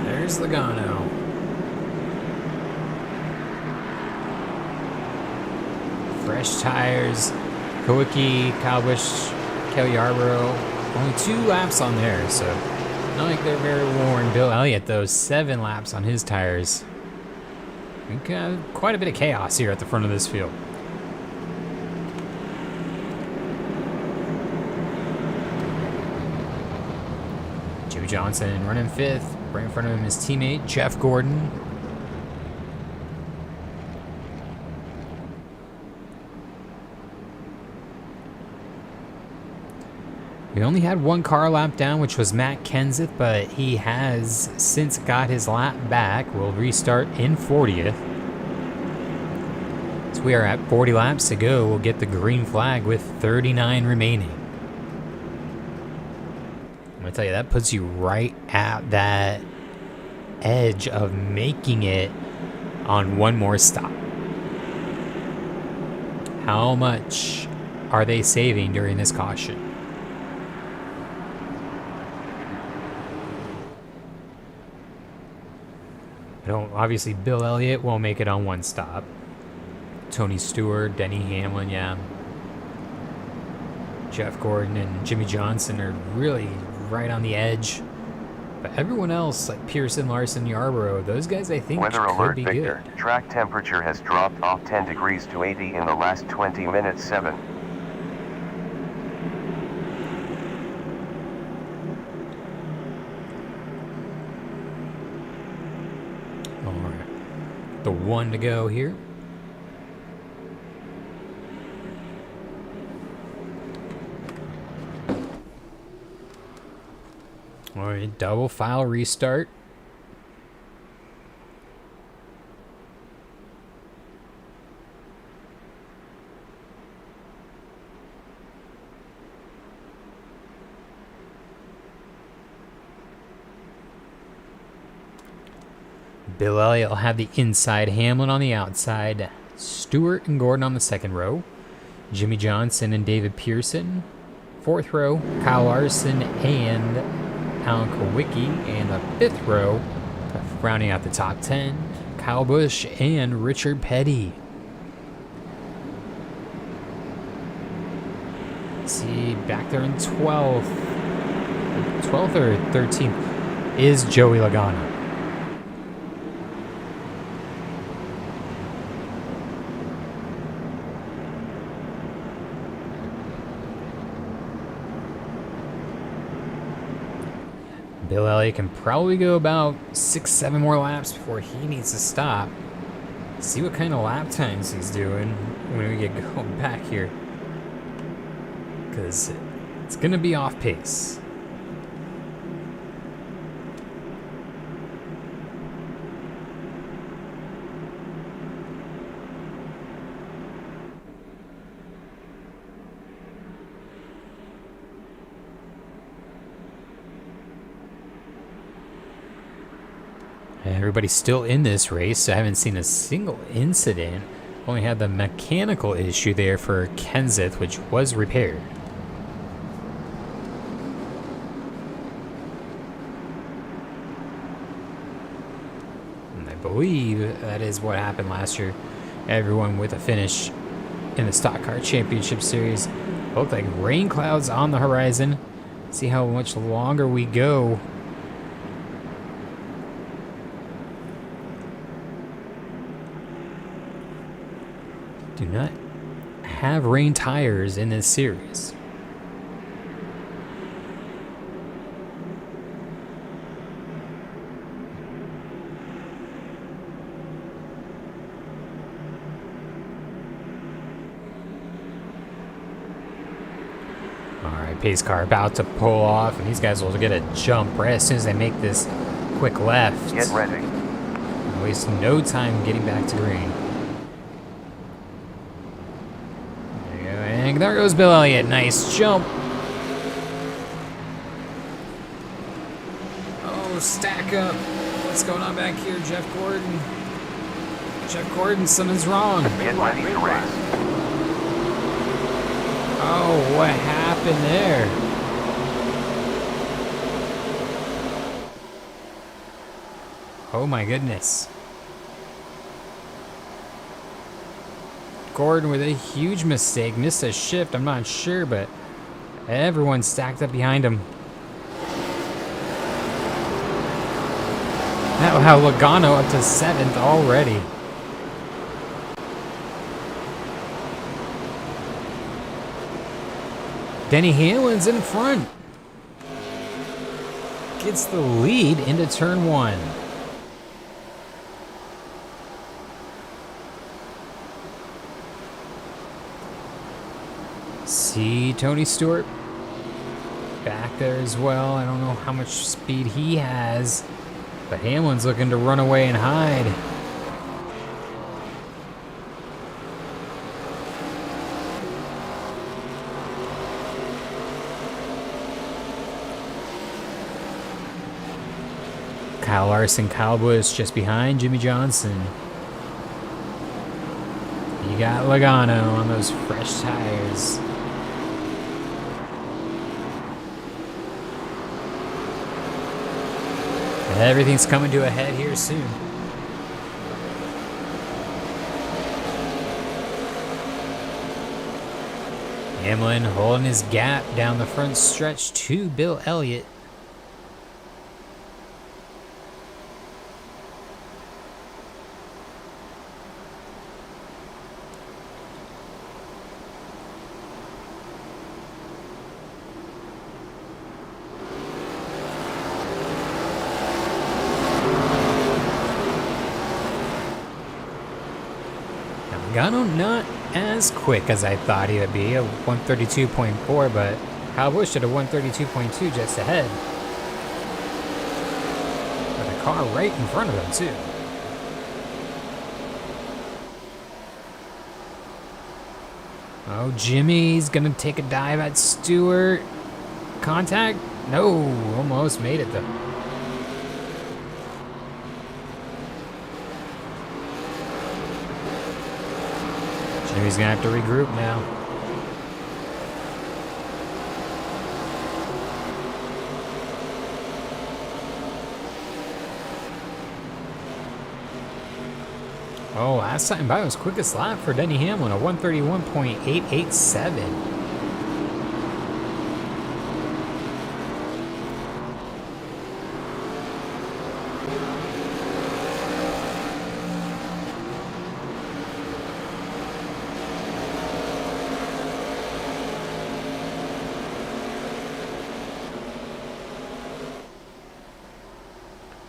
There's Logano. Fresh tires. Kulwicki, Kyle Busch, Cale Yarborough. Only 2 laps on there, so not like they're very worn. Bill Elliott, though, 7 laps on his tires. We've got quite a bit of chaos here at the front of this field. Jimmie Johnson running 5th. Right in front of him, his teammate, Jeff Gordon. We only had 1 car lap down, which was Matt Kenseth, but he has since got his lap back. We'll restart in 40th. So we are at 40 laps to go. We'll get the green flag with 39 remaining. I'm gonna tell you, that puts you right at that edge of making it on 1 more stop. How much are they saving during this caution? Obviously, Bill Elliott won't make it on 1 stop. Tony Stewart, Denny Hamlin, yeah. Jeff Gordon and Jimmie Johnson are really right on the edge. But everyone else, like Pearson, Larson, Yarborough, those guys I think Weather could alert, be Victor. good. Track temperature has dropped off 10 degrees to 80 in the last 20 minutes. 7. All right, the 1 to go here. All right, double file restart. Bill Elliott will have the inside, Hamlin on the outside, Stewart and Gordon on the second row, Jimmie Johnson and David Pearson. Fourth row, Kyle Larson and Alan Kowicki, and the fifth row, rounding out the top 10, Kyle Busch and Richard Petty. Let's see, back there in 12th or 13th is Joey Logano. Bill Elliott can probably go about 6-7 more laps before he needs to stop. See what kind of lap times he's doing when we get going back here. Because it's going to be off pace. Everybody's still in this race. I haven't seen a single incident. Only had the mechanical issue there for Kenseth, which was repaired. And I believe that is what happened last year. Everyone with a finish in the Stock Car Championship Series. Looked like rain clouds on the horizon. See how much longer we go. Do not have rain tires in this series. All right, pace car about to pull off, and these guys will get a jump right as soon as they make this quick left. Get ready. Waste no time getting back to green. And there goes Bill Elliott. Nice jump. Oh, stack up. What's going on back here, Jeff Gordon? Jeff Gordon, something's wrong. Get ready to race. Oh, what happened there? Oh my goodness. Gordon with a huge mistake, missed a shift, I'm not sure, but everyone stacked up behind him. That will have Logano up to 7th already. Denny Hamlin's in front. Gets the lead into turn 1. See Tony Stewart back there as well. I don't know how much speed he has, but Hamlin's looking to run away and hide. Kyle Larson, Kyle Busch just behind Jimmie Johnson. You got Logano on those fresh tires. Everything's coming to a head here soon. Hamlin holding his gap down the front stretch to Bill Elliott. Logano not as quick as I thought he would be, a 132.4, but Kyle Busch at a 132.2 just ahead. With a car right in front of him, too. Oh, Jimmy's gonna take a dive at Stewart. Contact? No, almost made it though. Jimmy's gonna have to regroup now. Oh, last time by was quickest lap for Denny Hamlin, a 131.887.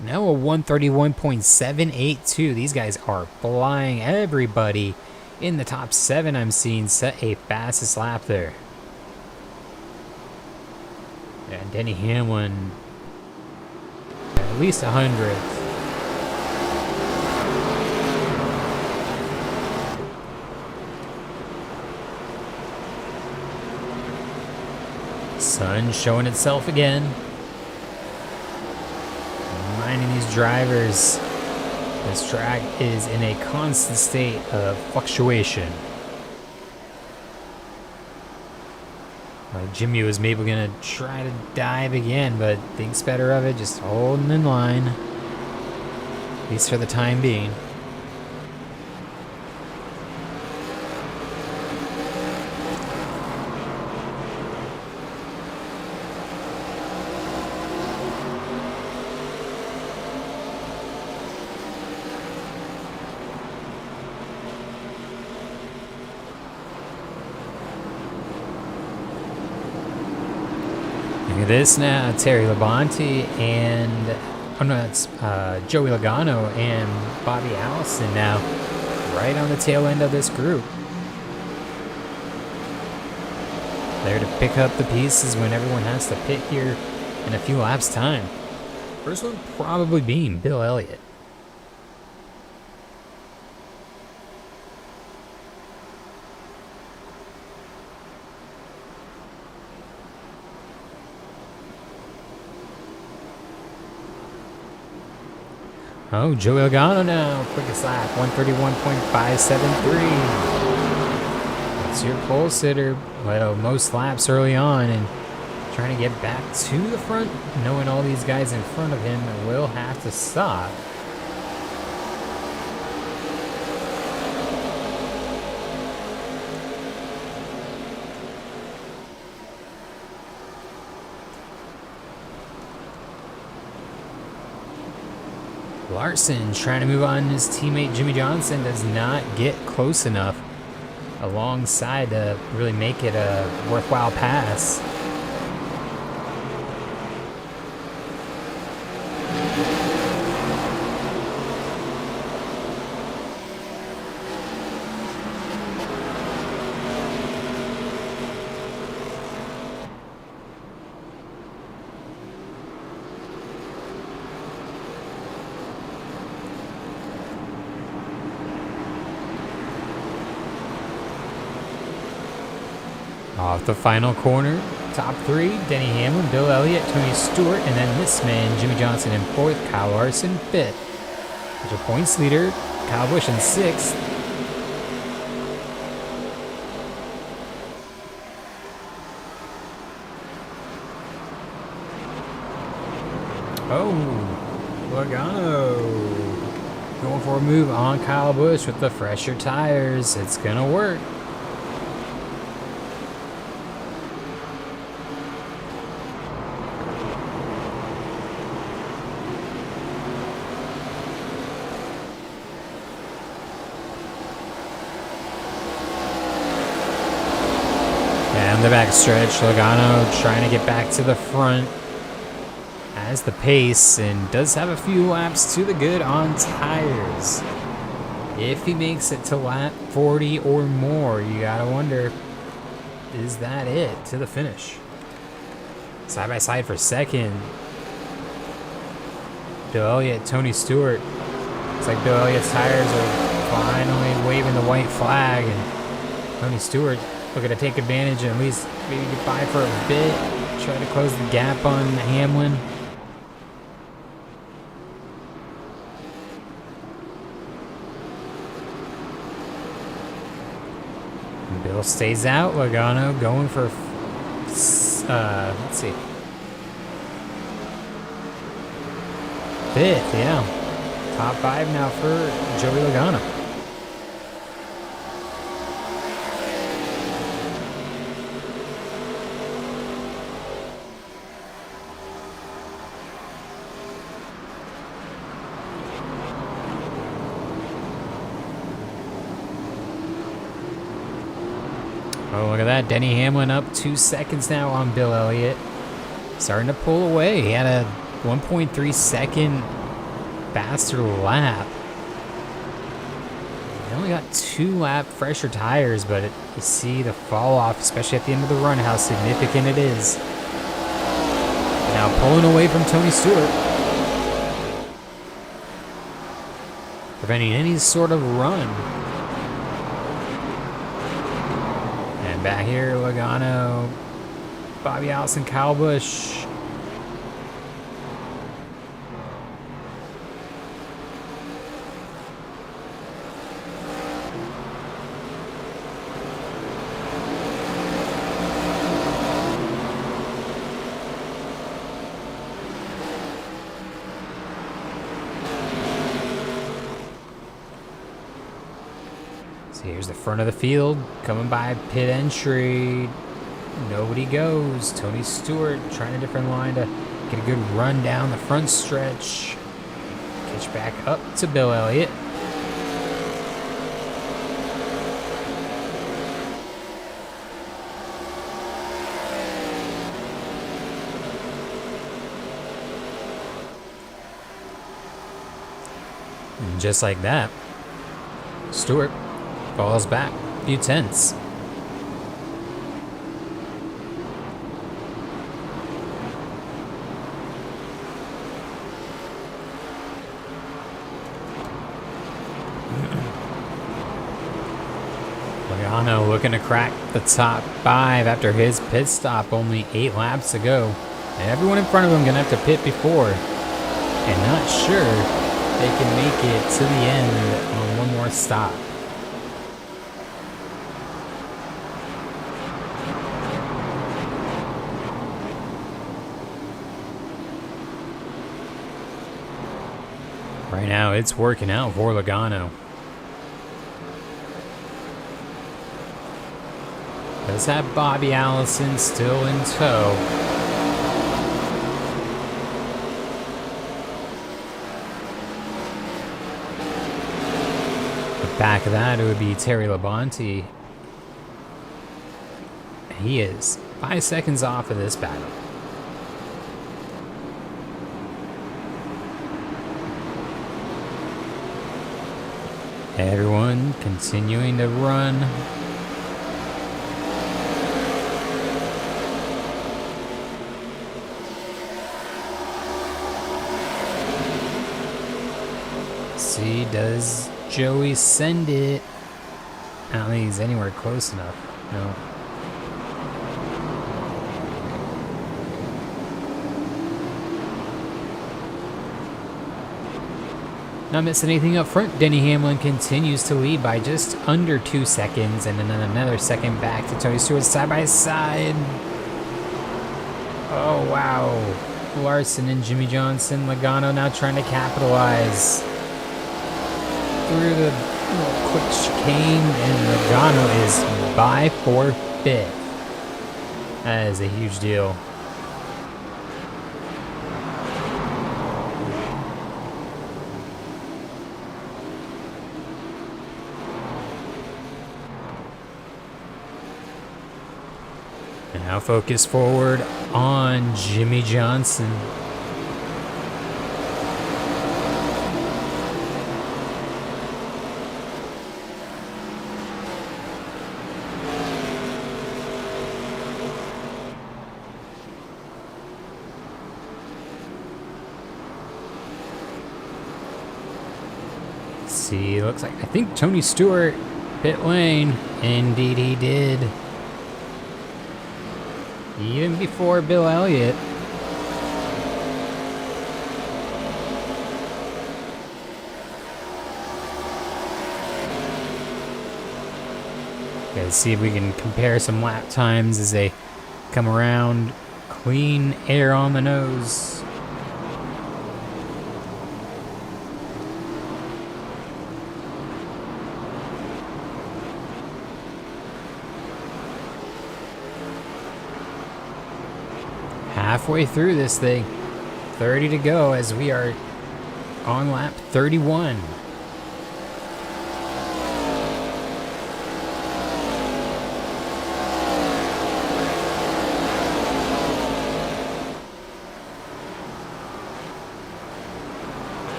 Now a 131.782. These guys are flying. Everybody in the top 7 I'm seeing set a fastest lap there. And Denny Hamlin at least 100th. Sun showing itself again. Reminding these drivers this track is in a constant state of fluctuation. Jimmy was maybe gonna try to dive again, but thinks better of it, just holding in line, at least for the time being. Look at this now, Terry Labonte and, oh no, that's Joey Logano and Bobby Allison now right on the tail end of this group. There to pick up the pieces when everyone has to pit here in a few laps' time. First one probably being Bill Elliott. Oh, Joey Logano now, quickest lap, 131.573. That's your pole sitter. Well, most laps early on and trying to get back to the front, knowing all these guys in front of him will have to stop. Larson trying to move on. His teammate Jimmie Johnson does not get close enough alongside to really make it a worthwhile pass. Off the final corner, top 3, Denny Hamlin, Bill Elliott, Tony Stewart, and then this man, Jimmie Johnson in 4th, Kyle Larson 5th. There's a points leader, Kyle Busch in 6th. Oh, Logano going for a move on Kyle Busch with the fresher tires. It's gonna work. the back stretch. Logano trying to get back to the front. Has the pace and does have a few laps to the good on tires. If he makes it to lap 40 or more, you gotta wonder, is that it to the finish? Side by side for second. Bill Elliott, Tony Stewart. Looks like Bill Elliott's tires are finally waving the white flag, and Tony Stewart looking to take advantage and at least maybe get by for a bit. Try to close the gap on Hamlin. Bill stays out. Logano going for, let's see, fifth, yeah. Top 5 now for Joey Logano. Oh, look at that. Denny Hamlin up 2 seconds now on Bill Elliott. Starting to pull away. He had a 1.3 second faster lap. He only got 2 lap fresher tires, but you see the fall off, especially at the end of the run, how significant it is. Now pulling away from Tony Stewart, preventing any sort of run. And back here, Logano, Bobby Allison, Kyle Busch. Here's the front of the field, coming by pit entry. Nobody goes. Tony Stewart trying a different line to get a good run down the front stretch. Catch back up to Bill Elliott. And just like that, Stewart falls back a few tenths. Logano looking to crack the top 5 after his pit stop, only 8 laps to go. And everyone in front of him gonna have to pit before, and not sure they can make it to the end on one more stop. Right now, it's working out for Logano. Does have Bobby Allison still in tow. The back of that, it would be Terry Labonte. He is 5 seconds off of this battle. Everyone continuing to run. See, does Joey send it? I don't think he's anywhere close enough. No. Not missing anything up front. Denny Hamlin continues to lead by just under 2 seconds, and then another second back to Tony Stewart side by side. Oh wow. Larson and Jimmie Johnson. Logano now trying to capitalize through the little quick chicane, and Logano is by for 5th. That is a huge deal. Now focus forward on Jimmie Johnson. See, looks like, I think Tony Stewart pit lane. Indeed he did. Even before Bill Elliott. Okay, let's see if we can compare some lap times as they come around. Clean air on the nose. Halfway through this thing, 30 to go as we are on lap 31.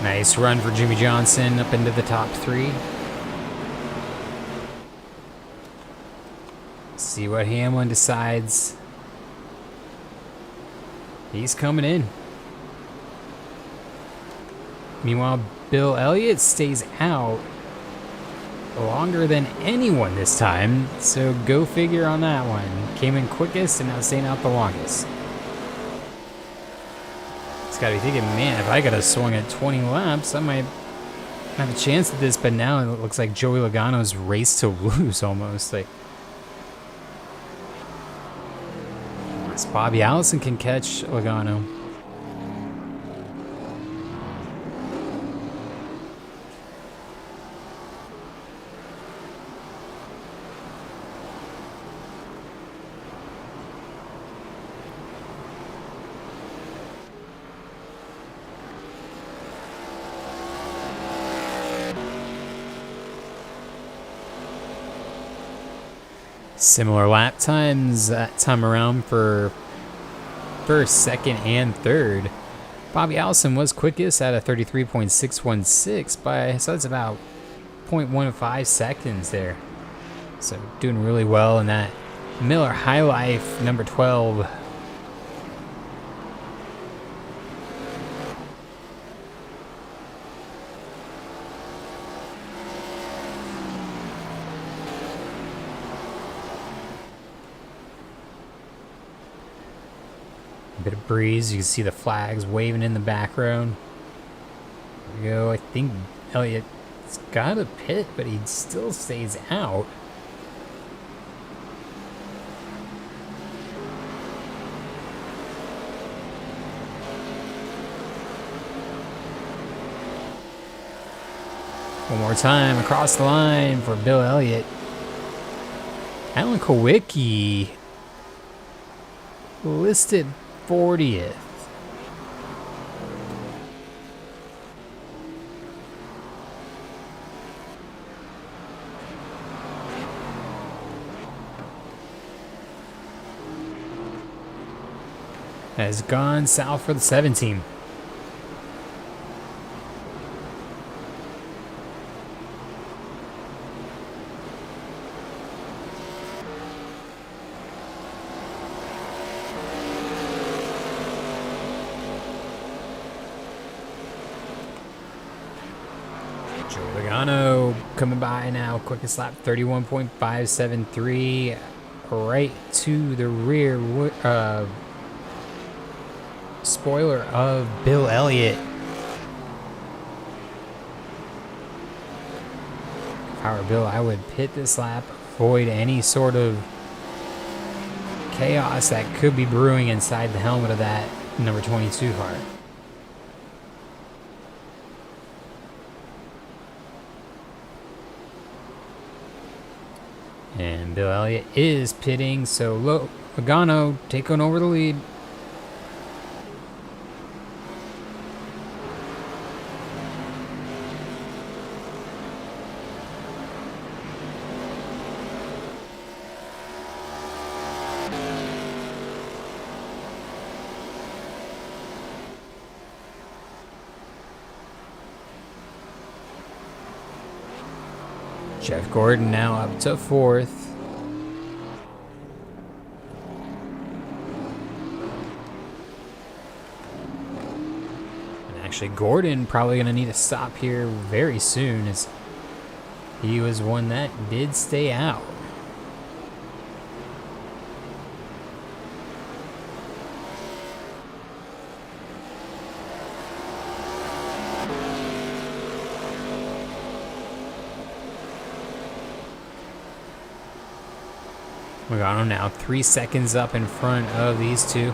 Nice run for Jimmie Johnson up into the top 3. See what Hamlin decides. He's coming in. Meanwhile, Bill Elliott stays out longer than anyone this time, so go figure on that one. Came in quickest and now staying out the longest. Gotta be thinking, man, if I could have swung at 20 laps, I might have a chance at this, but now it looks like Joey Logano's race to lose almost. Like, unless Bobby Allison can catch Logano. Similar lap times that time around for first, second, and third. Bobby Allison was quickest at a 33.616 so that's about 0.15 seconds there. So doing really well in that Miller High Life number 12. Bit of breeze, you can see the flags waving in the background. There we go. I think Elliott's got a pit, but he still stays out. One more time across the line for Bill Elliott. Alan Kowicki listed 40th. Has gone south for the 17. Logano coming by now, quickest lap 31.573, right to the rear spoiler of Bill Elliott. If I were Bill, I would pit this lap, avoid any sort of chaos that could be brewing inside the helmet of that number 22 car. And Bill Elliott is pitting, so Logano taking over the lead. Jeff Gordon now up to 4th. And actually, Gordon probably going to need to stop here very soon, as he was one that did stay out. Logano now 3 seconds up in front of these two.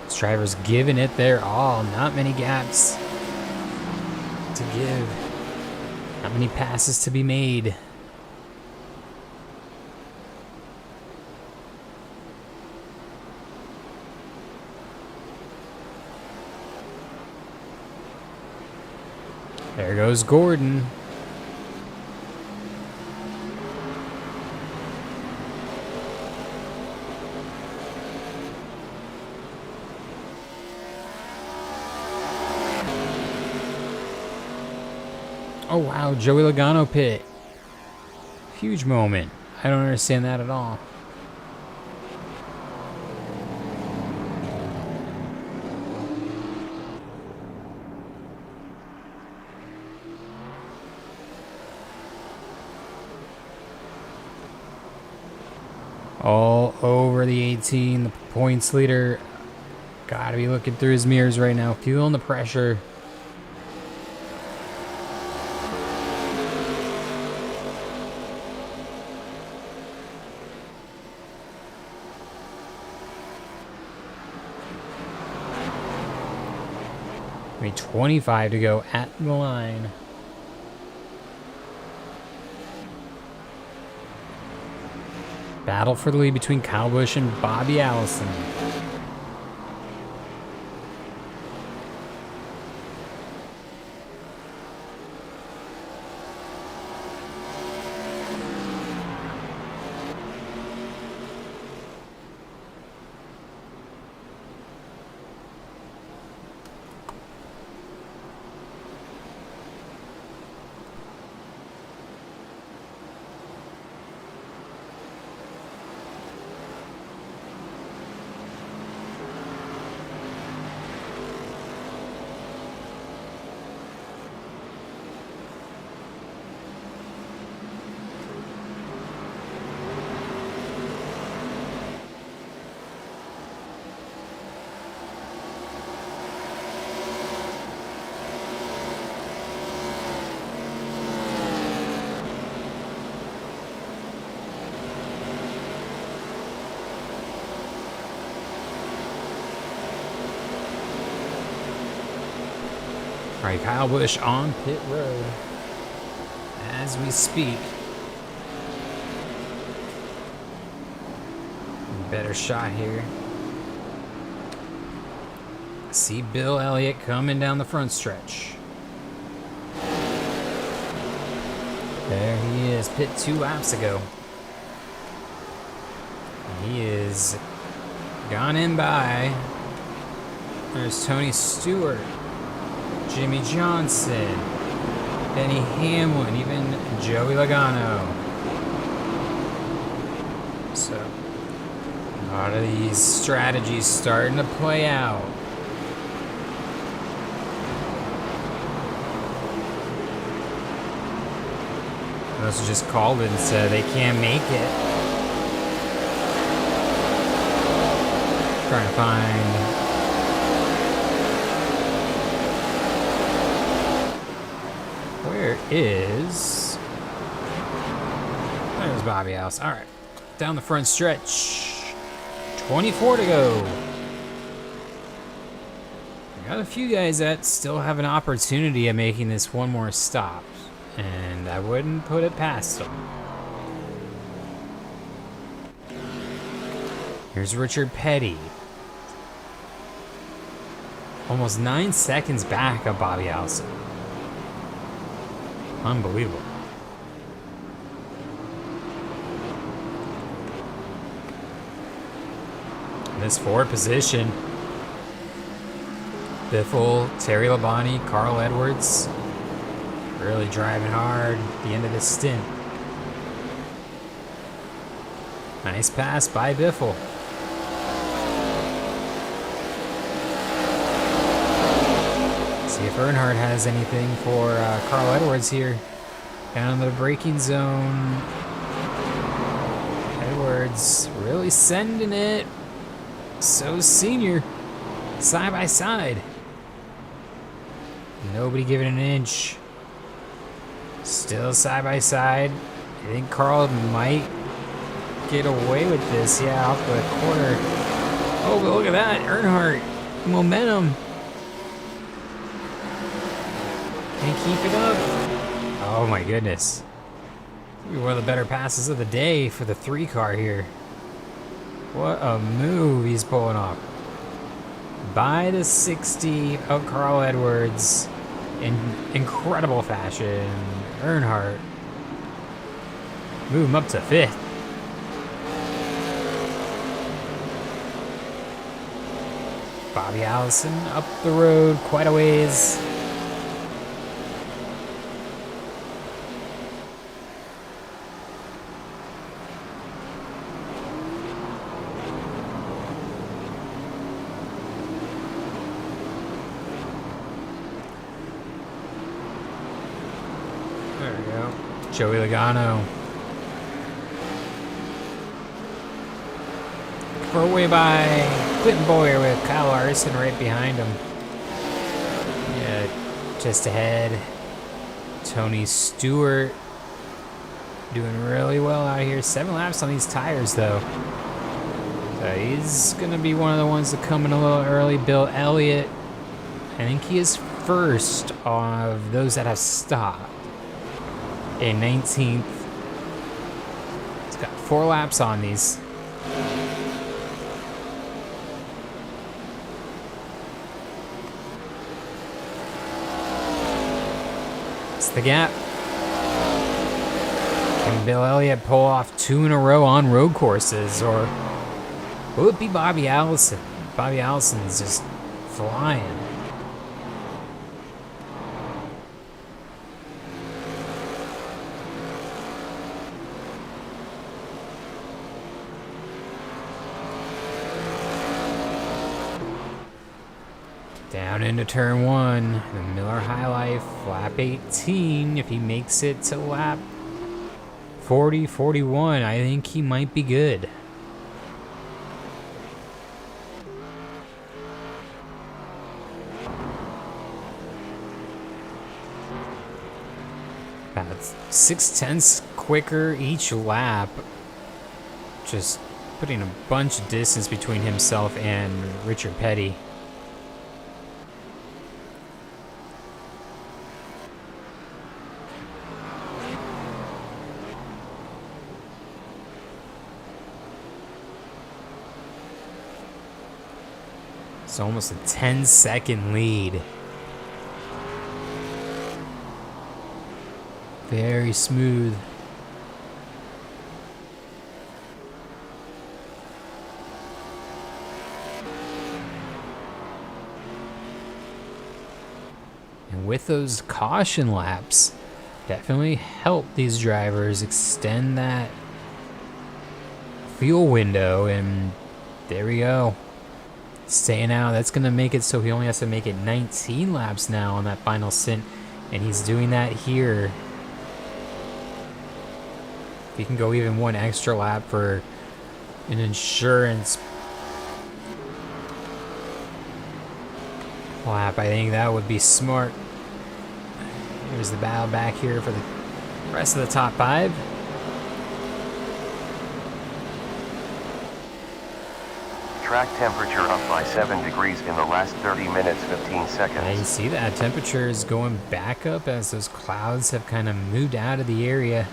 This driver's giving it their all. Not many gaps to give. Not many passes to be made. There goes Gordon. Oh wow, Joey Logano pit. Huge moment. I don't understand that at all. All over the 18, the points leader. Gotta be looking through his mirrors right now, feeling the pressure. Maybe 25 to go at the line. Battle for the lead between Kyle Busch and Bobby Allison. All right, Kyle Busch on pit road as we speak. Better shot here. See Bill Elliott coming down the front stretch. There he is, pit 2 laps ago. He is gone in by. There's Tony Stewart, Jimmie Johnson, Denny Hamlin, even Joey Logano. So, a lot of these strategies starting to play out. Those just called it and said they can't make it. Trying to find Where is... There's Bobby House. All right. Down the front stretch. 24 to go. I got a few guys that still have an opportunity at making this one more stop, and I wouldn't put it past them. Here's Richard Petty. Almost 9 seconds back of Bobby Allison. Unbelievable. In this forward position, Biffle, Terry Labonte, Carl Edwards, really driving hard at the end of this stint. Nice pass by Biffle. See if Earnhardt has anything for Carl Edwards here. Down in the braking zone. Edwards really sending it. So senior. Side by side. Nobody giving an inch. Still side by side. I think Carl might get away with this. Yeah, off the corner. Oh, but look at that. Earnhardt. Momentum. And keep it up. Oh my goodness. One of the better passes of the day for the 3 car here. What a move he's pulling off. By the 60 of Carl Edwards in incredible fashion. Earnhardt. Move him up to 5th. Bobby Allison up the road quite a ways. There we go. Joey Logano. For away by Clinton Boyer with Kyle Larson right behind him. Yeah, just ahead. Tony Stewart doing really well out here. 7 laps on these tires though. So he's gonna be one of the ones to come in a little early. Bill Elliott, I think he is first of those that have stopped. In 19th. He's got 4 laps on these. It's the gap. Can Bill Elliott pull off 2 in a row on road courses, or will it be Bobby Allison? Bobby Allison's just flying. Down into turn 1, the Miller High Life, lap 18. If he makes it to lap 40, 41, I think he might be good. About 6/10 quicker each lap. Just putting a bunch of distance between himself and Richard Petty. It's almost a 10-second lead. Very smooth. And with those caution laps, definitely help these drivers extend that fuel window, and there we go. Staying out, that's going to make it so he only has to make it 19 laps now on that final stint, and he's doing that here. If he can go even 1 extra lap for an insurance lap, I think that would be smart. Here's the battle back here for the rest of the top 5. Track temperature up by 7 degrees in the last 30 minutes, 15 seconds. Yeah, you see that temperature is going back up as those clouds have kind of moved out of the area.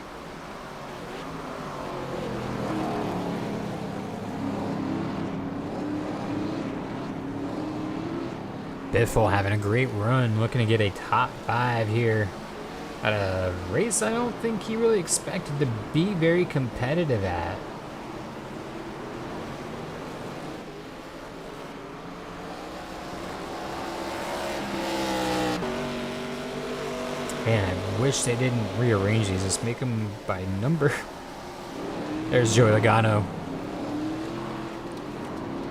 Biffle having a great run, looking to get a top 5 here at a race I don't think he really expected to be very competitive at. Man, I wish they didn't rearrange these. Just make them by number. There's Joey Logano.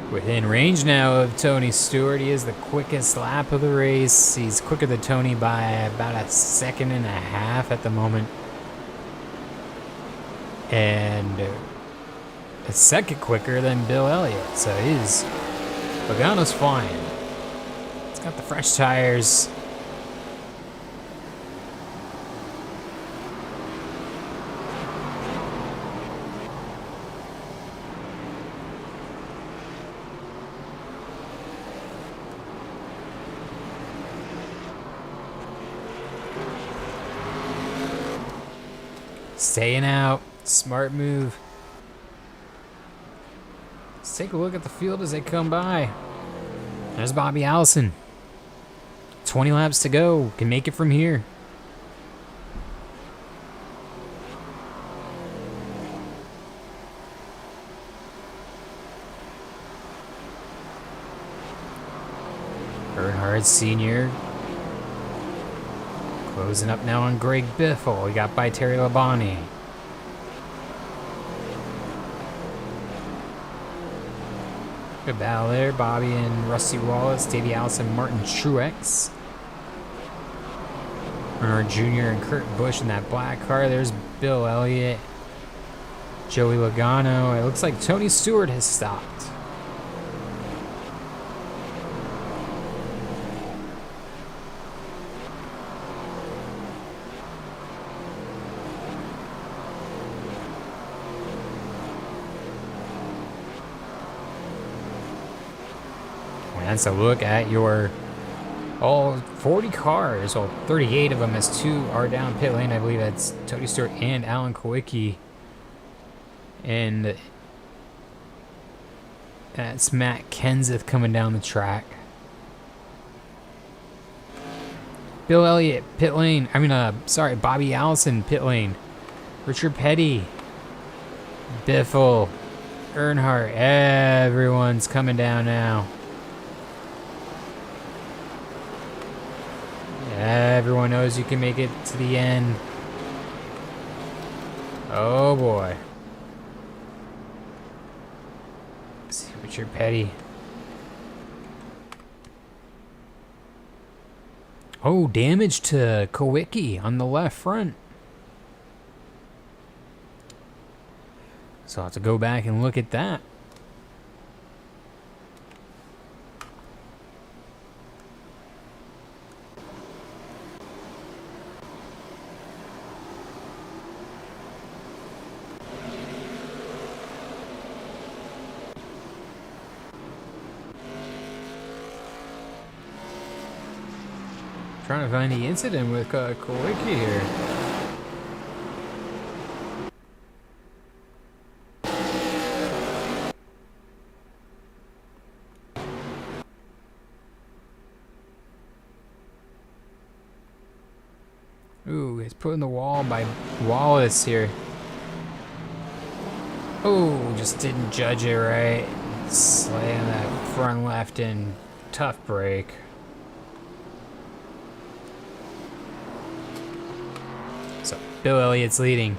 Within range now of Tony Stewart. He is the quickest lap of the race. He's quicker than Tony by about a second and a half at the moment. And a second quicker than Bill Elliott. So Logano's flying. It's got the fresh tires. Staying out. Smart move. Let's take a look at the field as they come by. There's Bobby Allison. 20 laps to go. Can make it from here. Earnhardt Sr. Closing up now on Greg Biffle. We got by Terry Labonte. Good battle there. Bobby and Rusty Wallace, Davey Allison, Martin Truex. Earnhardt Jr. and Kurt Busch in that black car. There's Bill Elliott. Joey Logano. It looks like Tony Stewart has stopped. That's a look at your all 40 cars. Well, 38 of them as 2 are down pit lane. I believe that's Tony Stewart and Alan Kulwicki. And that's Matt Kenseth coming down the track. Bill Elliott, pit lane. Bobby Allison, pit lane. Richard Petty, Biffle, Earnhardt. Everyone's coming down now. Everyone knows you can make it to the end. Oh boy. Let's see, Richard Petty. Oh, damage to Kulwicki on the left front. So I'll have to go back and look at that. Trying to find the incident with Kulwicki here. Ooh, he's put in the wall by Wallace here. Oh, just didn't judge it right. Slaying that front left in. Tough break. So Bill Elliott's leading,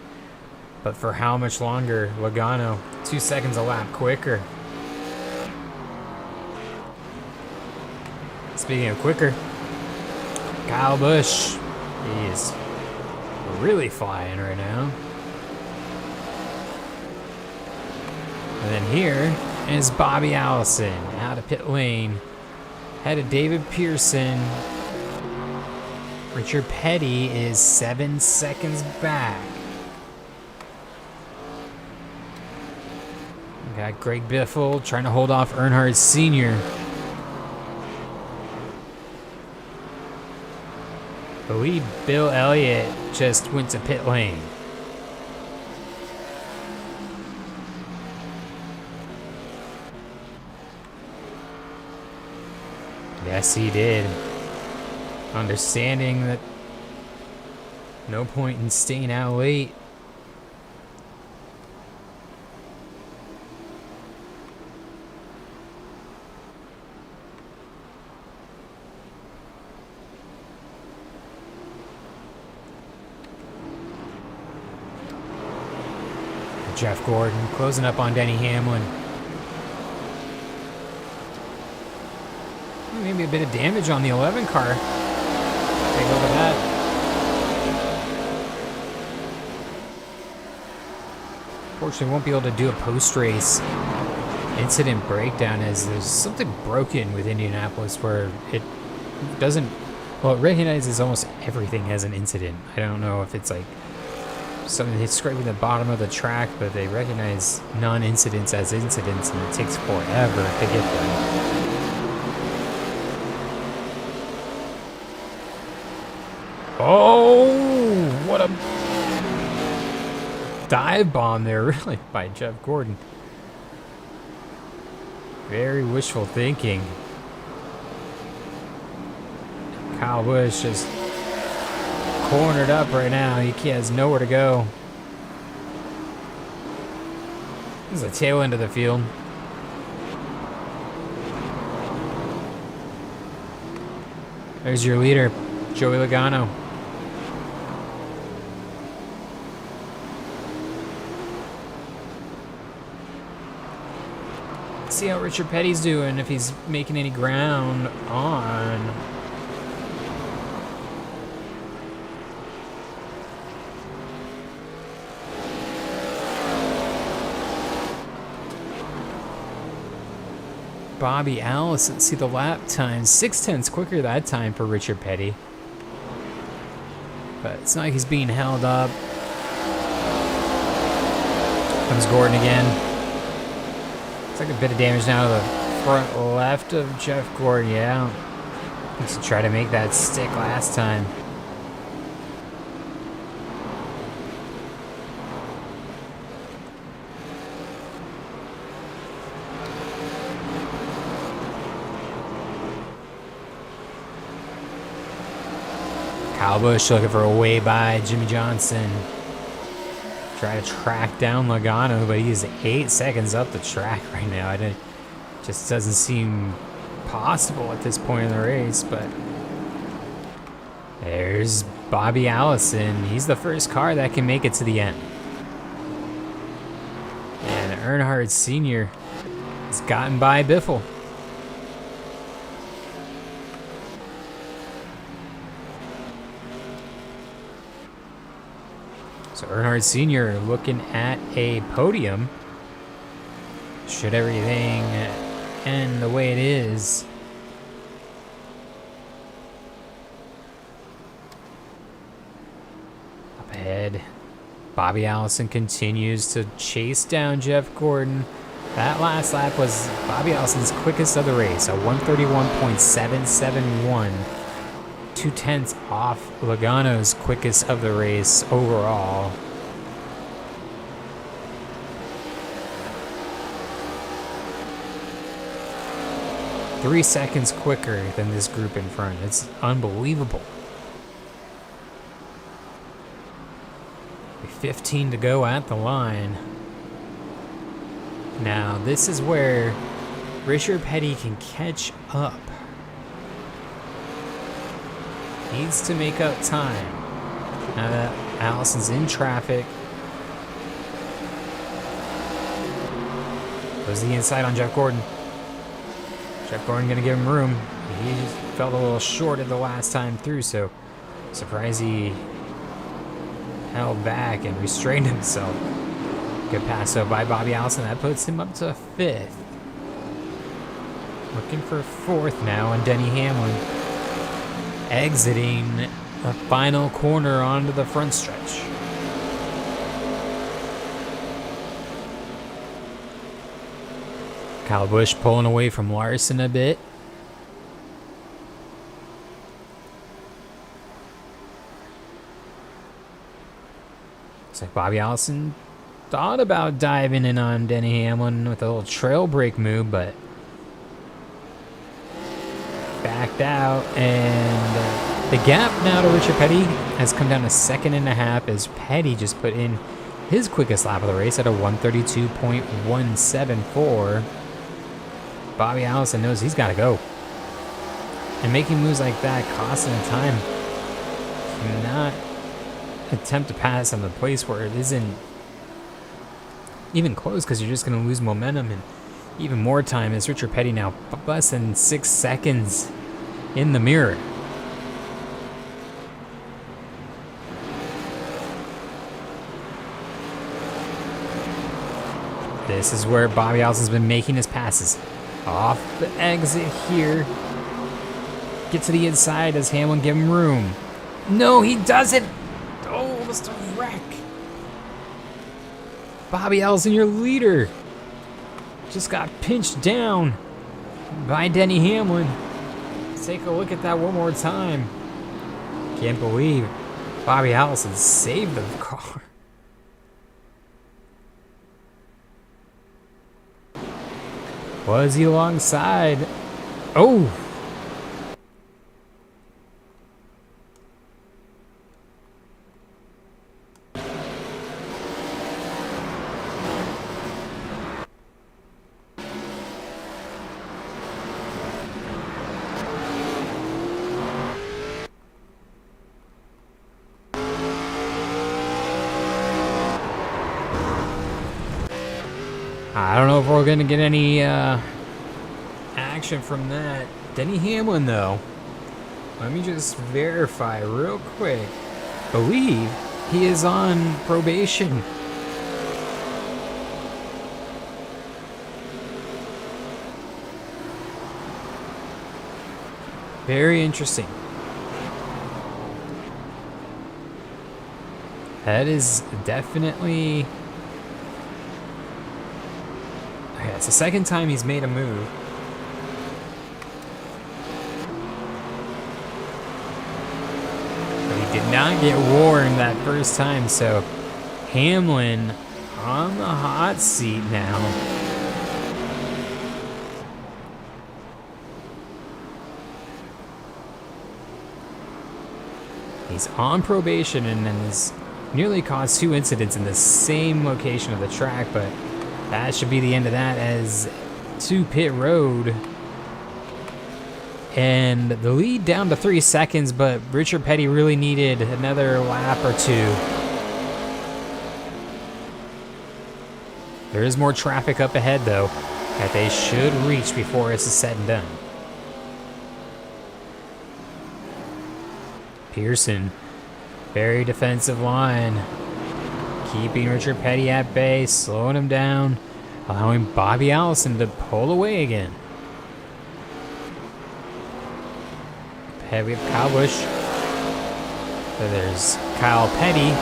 but for how much longer? Logano, 2 seconds a lap quicker. Speaking of quicker, Kyle Busch, he is really flying right now. And then here is Bobby Allison out of pit lane, ahead of David Pearson. Richard Petty is 7 seconds back. We got Greg Biffle trying to hold off Earnhardt Sr. I believe Bill Elliott just went to pit lane. Yes, he did. Understanding that no point in staying out late. Jeff Gordon closing up on Denny Hamlin. Maybe a bit of damage on the 11 car. Take a look at that. Fortunately, won't be able to do a post-race incident breakdown as there's something broken with Indianapolis where it doesn't, well, it recognizes almost everything as an incident. I don't know if it's like something that's scraping the bottom of the track, but they recognize non-incidents as incidents, and it takes forever to get them. Oh, what a dive bomb there, really, by Jeff Gordon. Very wishful thinking. Kyle Busch just cornered up right now. He has nowhere to go. This is the tail end of the field. There's your leader, Joey Logano. See how Richard Petty's doing, if he's making any ground on Bobby Allison. See the lap time, 6/10 quicker that time for Richard Petty, but it's not like he's being held up. Comes Gordon again. It's like a bit of damage now to the front left of Jeff Gordon. Yeah, needs to try to make that stick last time. Kyle Busch looking for a way by Jimmie Johnson. Try to track down Logano, but he's 8 seconds up the track right now. It just doesn't seem possible at this point in the race, but there's Bobby Allison. He's the first car that can make it to the end. And Earnhardt Sr. has gotten by Biffle. So Earnhardt Sr. looking at a podium. Should everything end the way it is. Up ahead, Bobby Allison continues to chase down Jeff Gordon. That last lap was Bobby Allison's quickest of the race, a 131.771. 2/10 off Logano's quickest of the race overall. Three seconds quicker than this group in front. It's unbelievable. 15 to go at the line. Now, this is where Richard Petty can catch up. Needs to make up time. Now that Allison's in traffic. Goes to the inside on Jeff Gordon. Jeff Gordon gonna give him room. He felt a little short at the last time through, so surprised he held back and restrained himself. Good pass though by Bobby Allison. That puts him up to 5th. Looking for 4th now on Denny Hamlin. Exiting the final corner onto the front stretch. Kyle Busch pulling away from Larson a bit. Looks like Bobby Allison thought about diving in on Denny Hamlin with a little trail brake move, but backed out. And the gap now to Richard Petty has come down to 2.5 seconds as Petty just put in his quickest lap of the race at a 1:32.174. Bobby Allison knows he's got to go. And making moves like that, costing him time. Cannot attempt to pass on the place where it isn't even close, because you're just going to lose momentum and even more time, as Richard Petty now less than 6 seconds in the mirror. This is where Bobby Allison's been making his passes. Off the exit here. Get to the inside. Does Hamlin give him room? No, he doesn't. Oh, that's a wreck. Bobby Allison, your leader, just got pinched down by Denny Hamlin. Let's take a look at that one more time. Can't believe Bobby Allison saved the car. Was he alongside? Oh! I don't know if we're going to get any action from that. Denny Hamlin, though. Let me just verify real quick. Believe he is on probation. Very interesting. That is definitely... Okay, it's the second time he's made a move. But he did not get warned that first time, so Hamlin on the hot seat now. He's on probation and has nearly caused 2 incidents in the same location of the track, but that should be the end of that, as to pit road. And the lead down to 3 seconds, but Richard Petty really needed another lap or 2. There is more traffic up ahead, though, that they should reach before this is said and done. Pearson, very defensive line, keeping Richard Petty at bay, slowing him down, allowing Bobby Allison to pull away again. Ahead we have Kyle Busch. So there's Kyle Petty.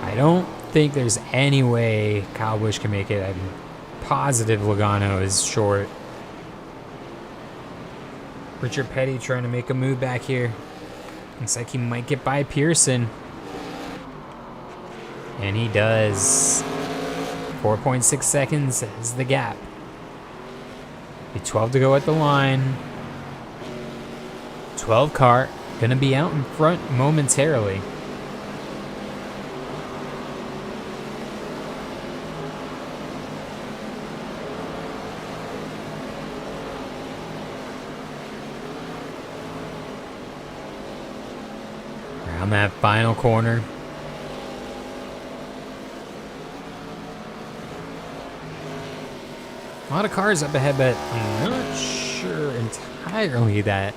I don't think there's any way Kyle Busch can make it. I'm positive Logano is short. Richard Petty trying to make a move back here. Looks like he might get by Pearson. And he does. 4.6 seconds is the gap. Be 12 to go at the line. 12 car. Gonna be out in front momentarily. On that final corner. A lot of cars up ahead, but I'm not sure entirely that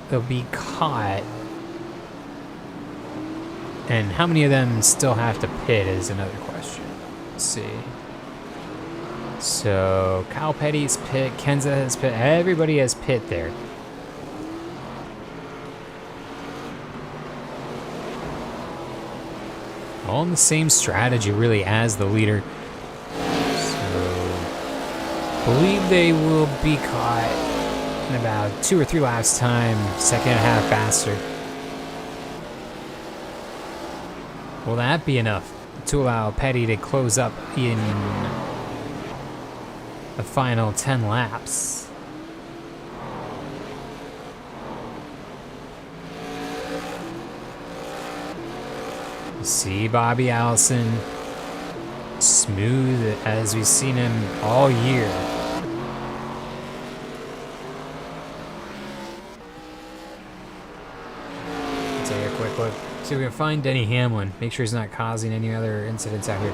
they'll be caught. And how many of them still have to pit is another question. Let's see. So, Kyle Petty's pit, Kenseth has pit, everybody has pit there. All in the same strategy, really, as the leader. So, I believe they will be caught in about 2 or 3 laps time, second and a half faster. Will that be enough to allow Petty to close up in the final 10 laps? You see Bobby Allison, smooth as we've seen him all year. Take a quick look. See if we can find Denny Hamlin. Make sure he's not causing any other incidents out here.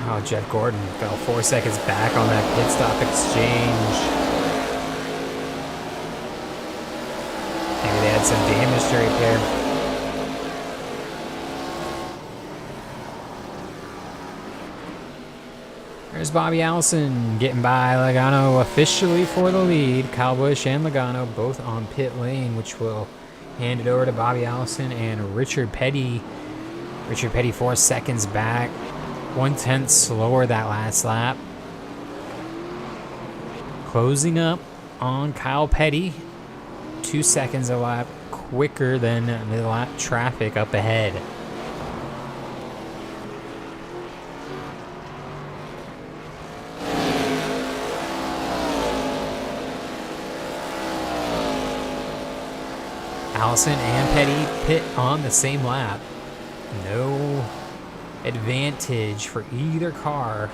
Oh, Jeff Gordon fell 4 seconds back on that pit stop exchange. Maybe they had some damage to repair. There's Bobby Allison getting by Logano officially for the lead. Kyle Busch and Logano both on pit lane, which will hand it over to Bobby Allison and Richard Petty. Richard Petty 4 seconds back. 1/10 slower that last lap. Closing up on Kyle Petty. 2 seconds a lap quicker than the lap traffic up ahead. Allison and Petty pit on the same lap. No advantage for either car.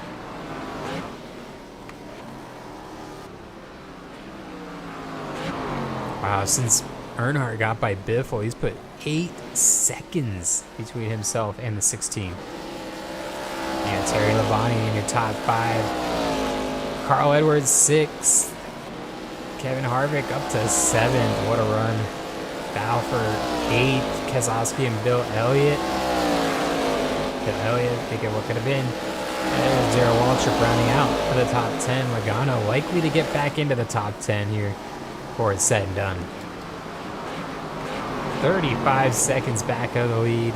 Wow, since Earnhardt got by Biffle, he's put 8 seconds between himself and the 16. And Terry Labonte in your top 5. Carl Edwards 6th. Kevin Harvick up to 7th. What a run. Balfour 8th. Keselowski and Bill Elliott. Bill Elliott, think of what could have been. And there's Darrell Waltrip rounding out for the top 10. Logano likely to get back into the top 10 here before it's said and done. 35 seconds back of the lead.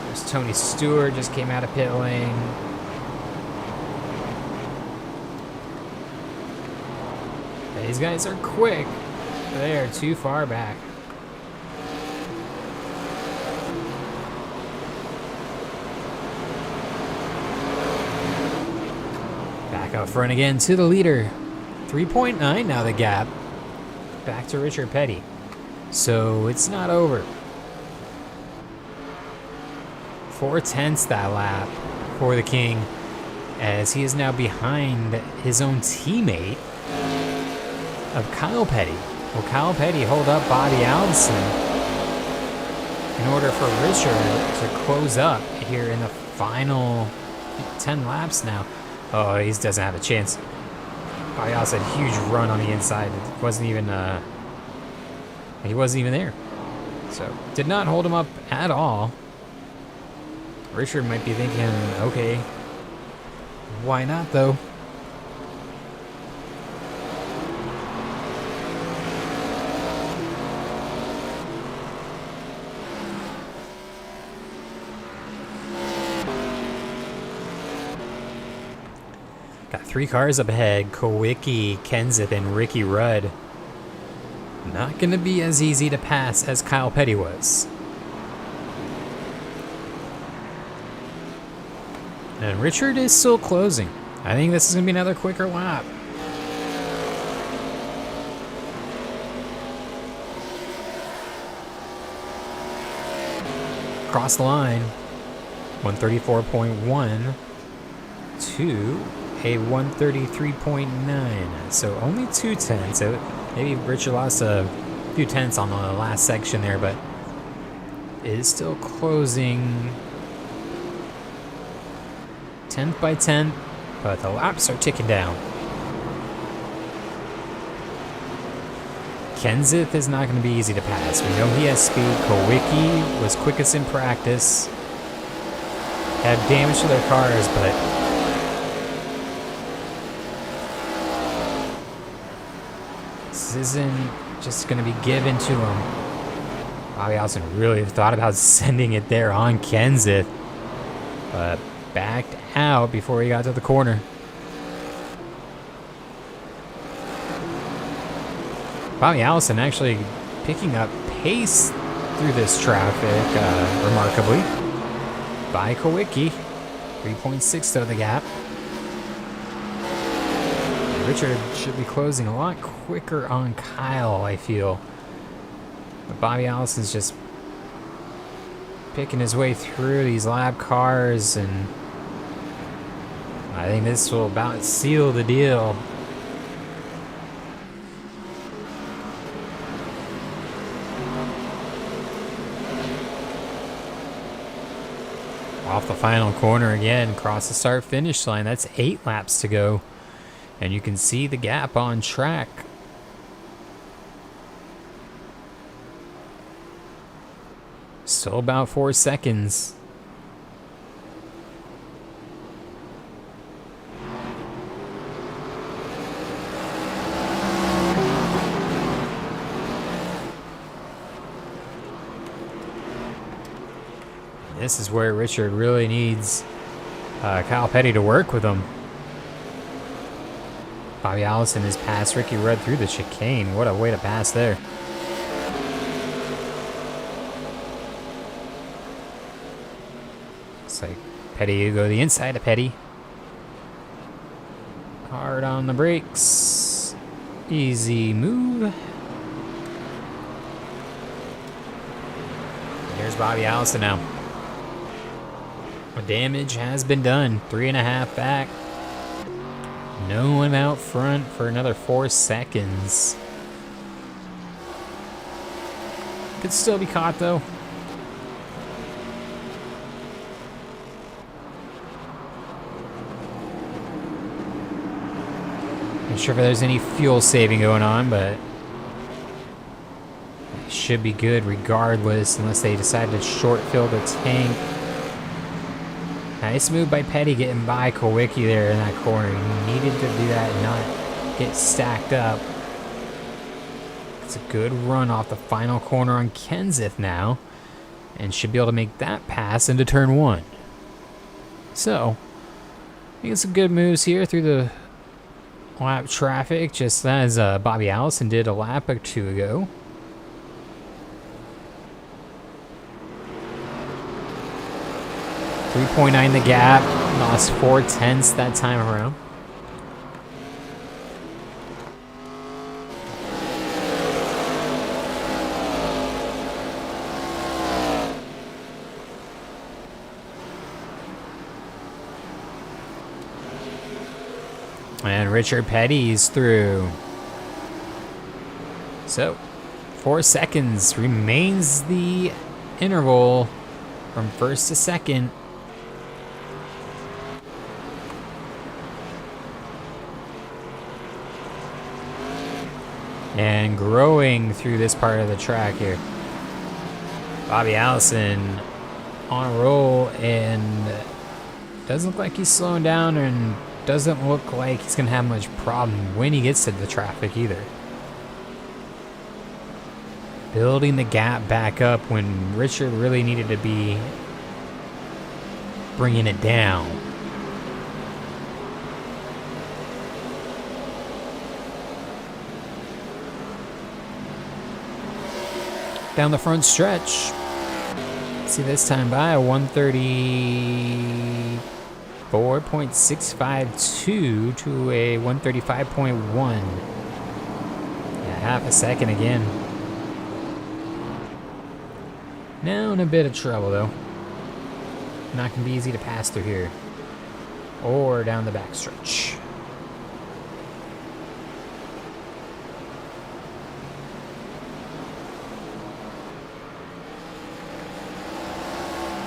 There's Tony Stewart, just came out of pit lane. These guys are quick. They are too far back. Back up front again to the leader. 3.9 now the gap. Back to Richard Petty. So it's not over. 4/10 that lap for the King, as he is now behind his own teammate of Kyle Petty. Will Kyle Petty hold up Bobby Allison in order for Richard to close up here in the final 10 laps now? Oh, he doesn't have a chance. Bobby Allison had a huge run on the inside. It wasn't even, he wasn't even there. So, did not hold him up at all. Richard might be thinking, okay, why not though? Got 3 cars up ahead, Kowicki, Kenseth, and Ricky Rudd. Not going to be as easy to pass as Kyle Petty was. And Richard is still closing. I think this is going to be another quicker lap. Cross the line. 134.1 to a 133.9. So only 2 tenths. So maybe Richard lost a few tenths on the last section there, but it is still closing 10th by 10th, but the laps are ticking down. Kenseth is not going to be easy to pass. We know he has speed. Kowicki was quickest in practice. Had damage to their cars, but this isn't just going to be given to him. Bobby Allison really thought about sending it there on Kenseth, but backed out before he got to the corner. Bobby Allison actually picking up pace through this traffic, remarkably, by Kowicki. 3.6 out of the gap. Richard should be closing a lot quicker on Kyle, I feel. But Bobby Allison's just picking his way through these lap cars, and I think this will about seal the deal. Off the final corner again, cross the start-finish line. That's 8 laps to go. And you can see the gap on track. Still about 4 seconds. This is where Richard really needs Kyle Petty to work with him. Bobby Allison has passed Ricky Rudd through the chicane. What a way to pass there. Looks like Petty, you go the inside of Petty. Hard on the brakes. Easy move. Here's Bobby Allison now. Damage has been done. 3.5 back. No one out front for another 4 seconds. Could still be caught though. Not sure if there's any fuel saving going on, but it should be good regardless, unless they decide to short fill the tank. Nice move by Petty getting by Kowicki there in that corner. He needed to do that and not get stacked up. It's a good run off the final corner on Kenseth now, and should be able to make that pass into turn 1. So, I think some good moves here through the lap traffic, just as Bobby Allison did a lap or two ago. .9 the gap, lost 4/10 that time around. And Richard Petty's through. So, 4 seconds remains the interval from first to second. And growing through this part of the track here. Bobby Allison on a roll, and doesn't look like he's slowing down, and doesn't look like he's going to have much problem when he gets to the traffic either. Building the gap back up when Richard really needed to be bringing it down. Down the front stretch. See this time by a 134.652 to a 135.1. Yeah, half a second again. Now in a bit of trouble though. Not gonna be easy to pass through here. Or down the back stretch.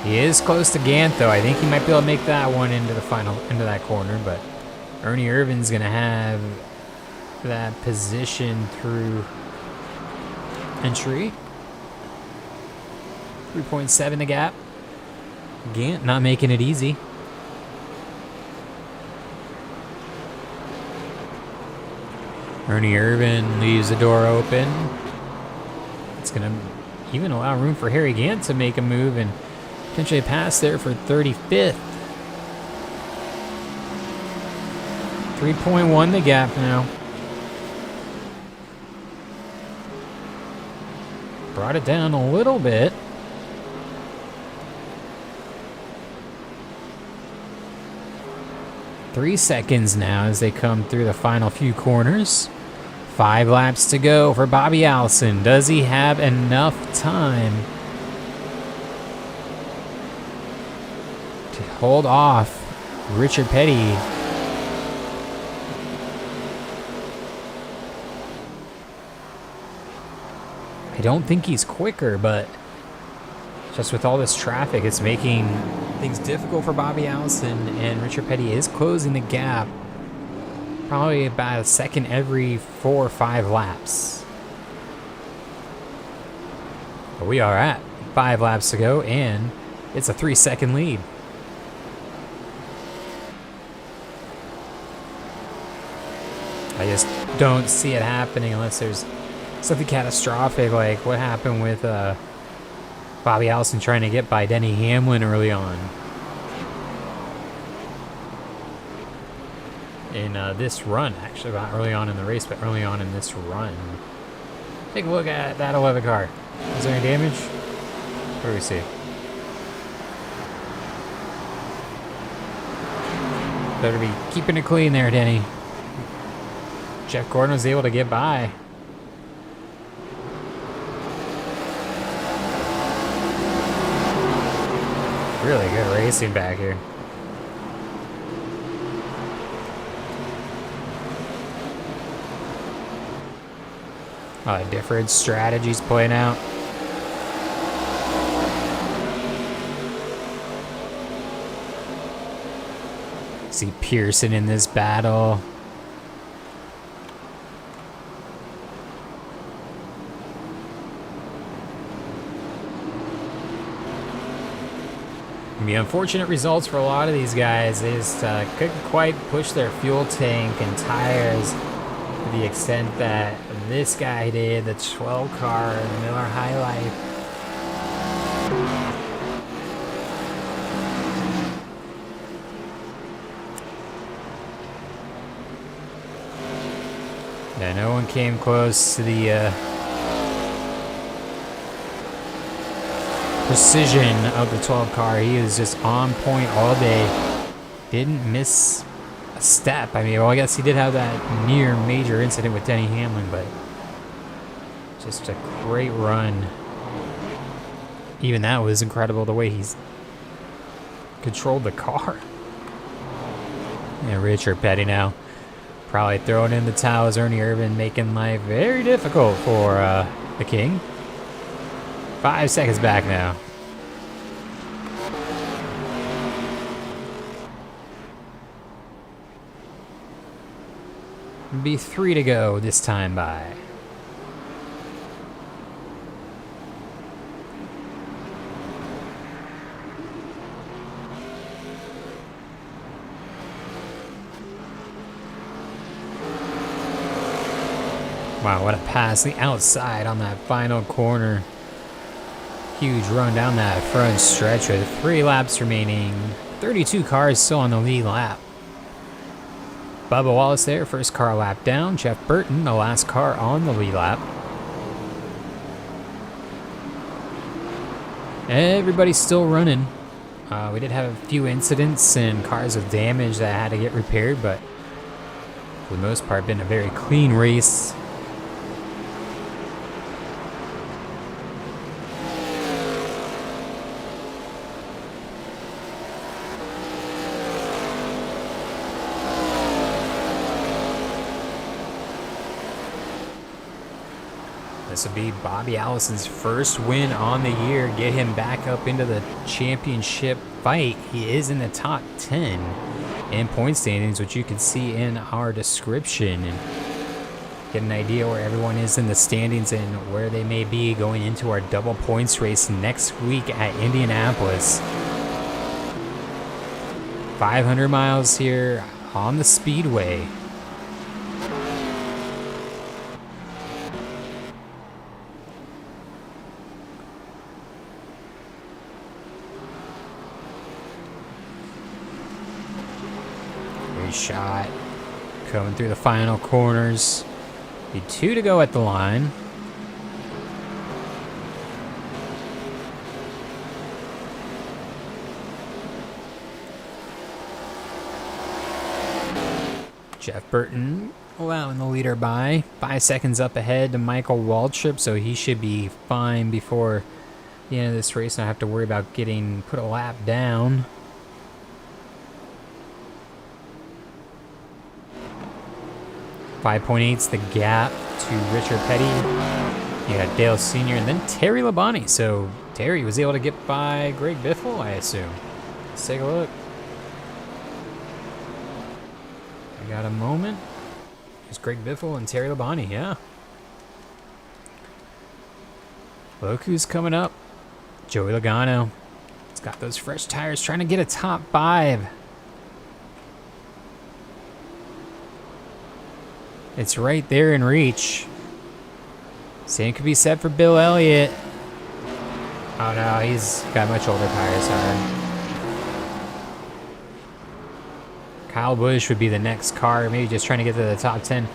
He is close to Gant though. I think he might be able to make that one into that corner, but Ernie Irvin's gonna have that position through entry. 3.7 the gap. Gant not making it easy. Ernie Irvan leaves the door open. It's going to even allow room for Harry Gant to make a move and potentially a pass there for 35th. 3.1 the gap now. Brought it down a little bit. Three seconds now as they come through the final few corners. 5 laps to go for Bobby Allison. Does he have enough time to hold off Richard Petty? I don't think he's quicker, but just with all this traffic, it's making things difficult for Bobby Allison, and Richard Petty is closing the gap probably about a second every 4 or 5 laps. But we are at 5 laps to go, and it's a 3-second lead. I just don't see it happening unless there's something catastrophic like what happened with Bobby Allison trying to get by Denny Hamlin early on. In this run, actually, not early on in the race, but early on in this run. Take a look at that 11 car. Is there any damage? What do we see? Better be keeping it clean there, Denny. Jeff Gordon was able to get by. Really good racing back here. A lot of different strategies playing out. See Pearson in this battle. The unfortunate results for a lot of these guys is couldn't quite push their fuel tank and tires to the extent that this guy did, the 12 car, the Miller High Life. Yeah, no one came close to the precision of the 12 car. He was just on point all day. Didn't miss a step. I mean, well, I guess he did have that near major incident with Denny Hamlin, but just a great run. Even that was incredible, the way he's controlled the car. And Richard Petty now probably throwing in the towels. Ernie Irvan making life very difficult for the King. 5 seconds back now. Be 3 to go this time by. Wow, what a pass the outside on that final corner. Huge run down that front stretch with 3 laps remaining. 32 cars still on the lead lap. Bubba Wallace there, first car lap down. Jeff Burton, the last car on the lead lap. Everybody's still running. We did have a few incidents and cars with damage that had to get repaired, but for the most part, been a very clean race. This will be Bobby Allison's first win on the year. Get him back up into the championship fight. He is in the top 10 in point standings, which you can see in our description. And get an idea where everyone is in the standings and where they may be going into our double points race next week at Indianapolis. 500 miles here on the Speedway. Great shot. Coming through the final corners. Be 2 to go at the line. Jeff Burton allowing the leader by 5 seconds up ahead to Michael Waltrip, so he should be fine before the end of this race. Not have to worry about getting put a lap down. 5.8's the gap to Richard Petty. You got Dale Sr. and then Terry Labonte. So Terry was able to get by Greg Biffle, I assume. Let's take a look. I got a moment. There's Greg Biffle and Terry Labonte, yeah. Look who's coming up. Joey Logano. He's got those fresh tires, trying to get a top 5. It's right there in reach. Same could be said for Bill Elliott. Oh no, he's got much older tires, sorry. Kyle Busch would be the next car, maybe just trying to get to the top 10.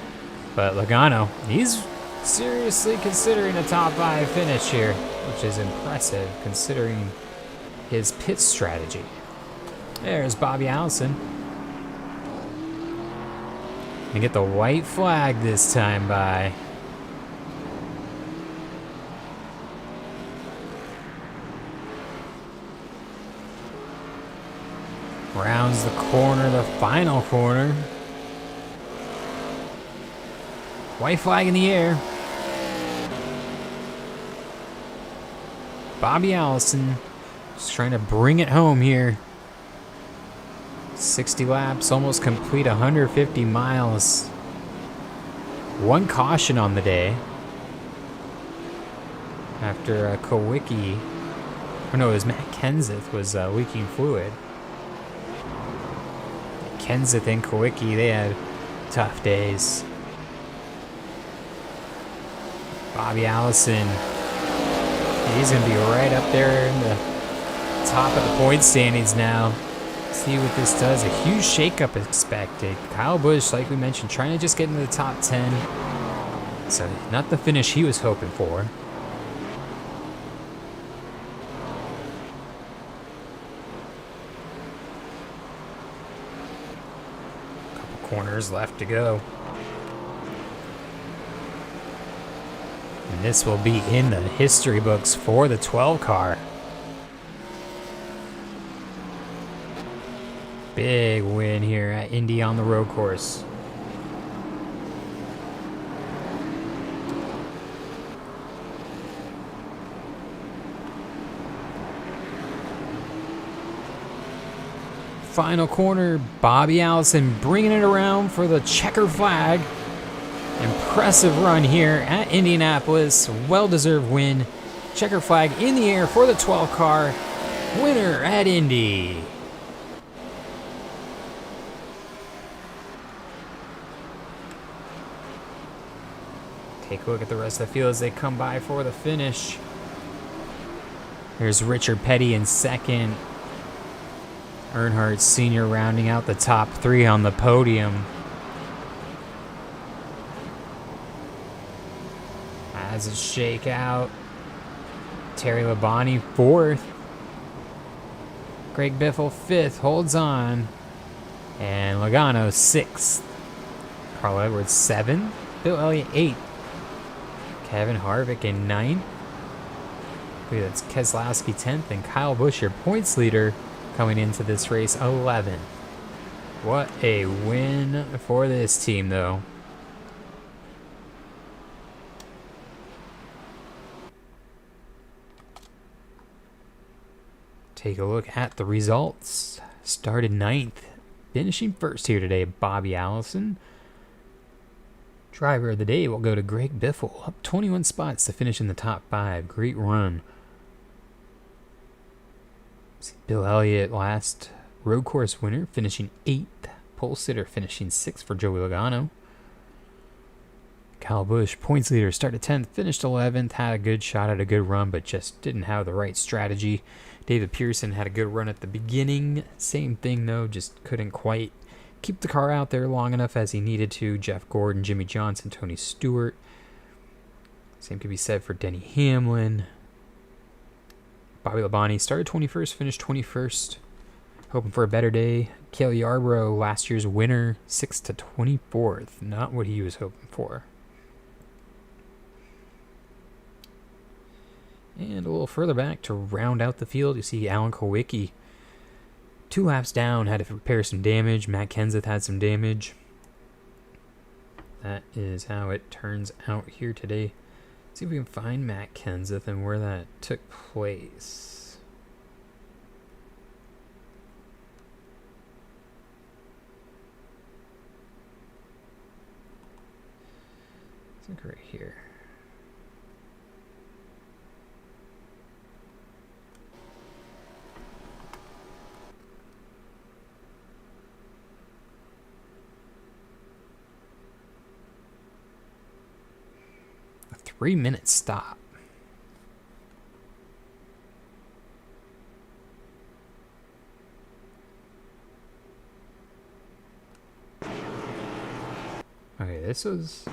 But Logano, he's seriously considering a top 5 finish here, which is impressive considering his pit strategy. There's Bobby Allison. And get the white flag this time by. Rounds the corner, the final corner. White flag in the air. Bobby Allison just trying to bring it home here. 60 laps, almost complete 150 miles. 1 caution on the day. After Kowicki, oh no, it was Matt Kenseth was leaking fluid. Kenseth and Kowicki, they had tough days. Bobby Allison, he's going to be right up there in the top of the point standings now. See what this does. A huge shakeup expected. Kyle Busch, like we mentioned, trying to just get into the top 10. So not the finish he was hoping for. Couple corners left to go. And this will be in the history books for the 12 car. Big win here at Indy on the road course. Final corner, Bobby Allison bringing it around for the checker flag. Impressive run here at Indianapolis. Well-deserved win. Checker flag in the air for the 12 car. Winner at Indy. Take a look at the rest of the field as they come by for the finish. There's Richard Petty in second. Earnhardt Sr. rounding out the top 3 on the podium. As a shakeout, Terry Labonte 4th. Greg Biffle 5th, holds on. And Logano 6th. Carl Edwards 7th. Bill Elliott 8th. Kevin Harvick in 9th. I believe that's Keselowski 10th. And Kyle Busch, your points leader, coming into this race 11th. What a win for this team, though. Take a look at the results. Started 9th. Finishing 1st here today, Bobby Allison. Driver of the day will go to Greg Biffle, up 21 spots to finish in the top 5. Great run. See Bill Elliott, last road course winner, finishing 8th. Pole sitter finishing 6th for Joey Logano. Kyle Busch, points leader, started 10th, finished 11th, had a good shot at a good run, but just didn't have the right strategy. David Pearson had a good run at the beginning. Same thing, though, just couldn't quite keep the car out there long enough as he needed to. Jeff Gordon, Jimmie Johnson, Tony Stewart. Same could be said for Denny Hamlin. Bobby Labonte started 21st, finished 21st. Hoping for a better day. Cale Yarborough, last year's winner, 6th to 24th. Not what he was hoping for. And a little further back to round out the field, you see Alan Kulwicki. 2 laps down, had to repair some damage. Matt Kenseth had some damage. That is how it turns out here today. Let's see if we can find Matt Kenseth and where that took place. I think right here. A 3-minute stop. Okay, this was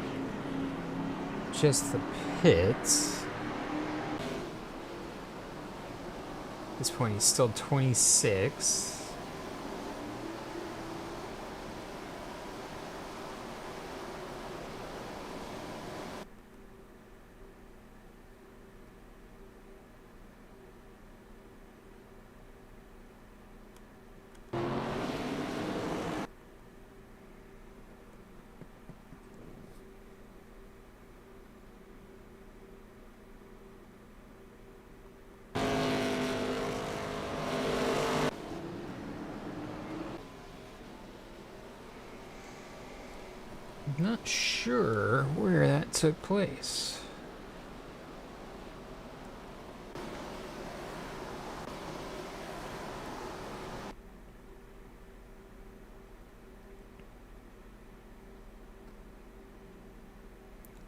just the pits. At this point, he's still 26. Not sure where that took place.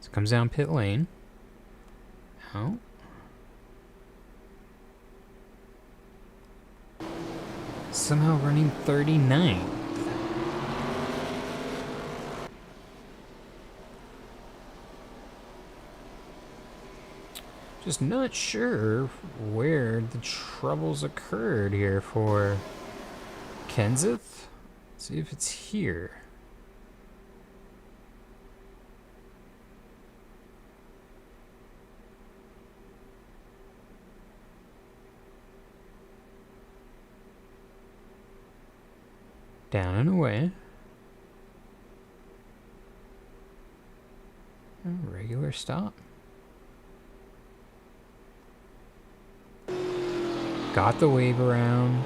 So it comes down pit lane. Out. Somehow running 39. Just not sure where the troubles occurred here for Kenseth. Let's see if it's here. Down and away. A regular stop. Got the wave around.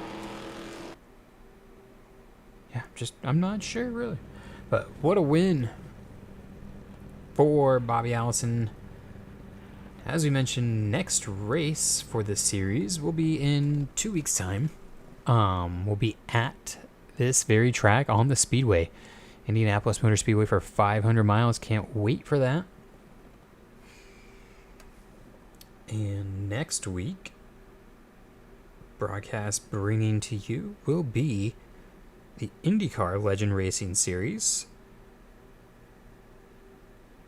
Yeah, I'm not sure really. But what a win for Bobby Allison. As we mentioned, next race for this series will be in 2 weeks' time. We'll be at this very track on the Speedway. Indianapolis Motor Speedway for 500 miles. Can't wait for that. And next week, broadcast bringing to you will be the IndyCar Legend Racing Series,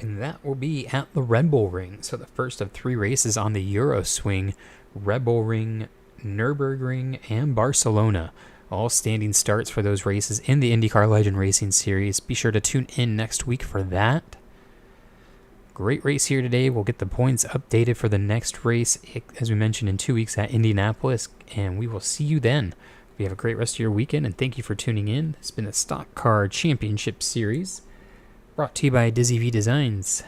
and that will be at the Red Bull Ring. So the first of 3 races on the Euro Swing: Red Bull Ring, Nürburgring, and Barcelona. All standing starts for those races in the IndyCar Legend Racing Series. Be sure to tune in next week for that. Great race here today. We'll get the points updated for the next race, as we mentioned, in 2 weeks at Indianapolis, and we will see you then. You have a great rest of your weekend, and thank you for tuning in. It's been the Stock Car Championship Series, brought to you by Dizzy V Designs.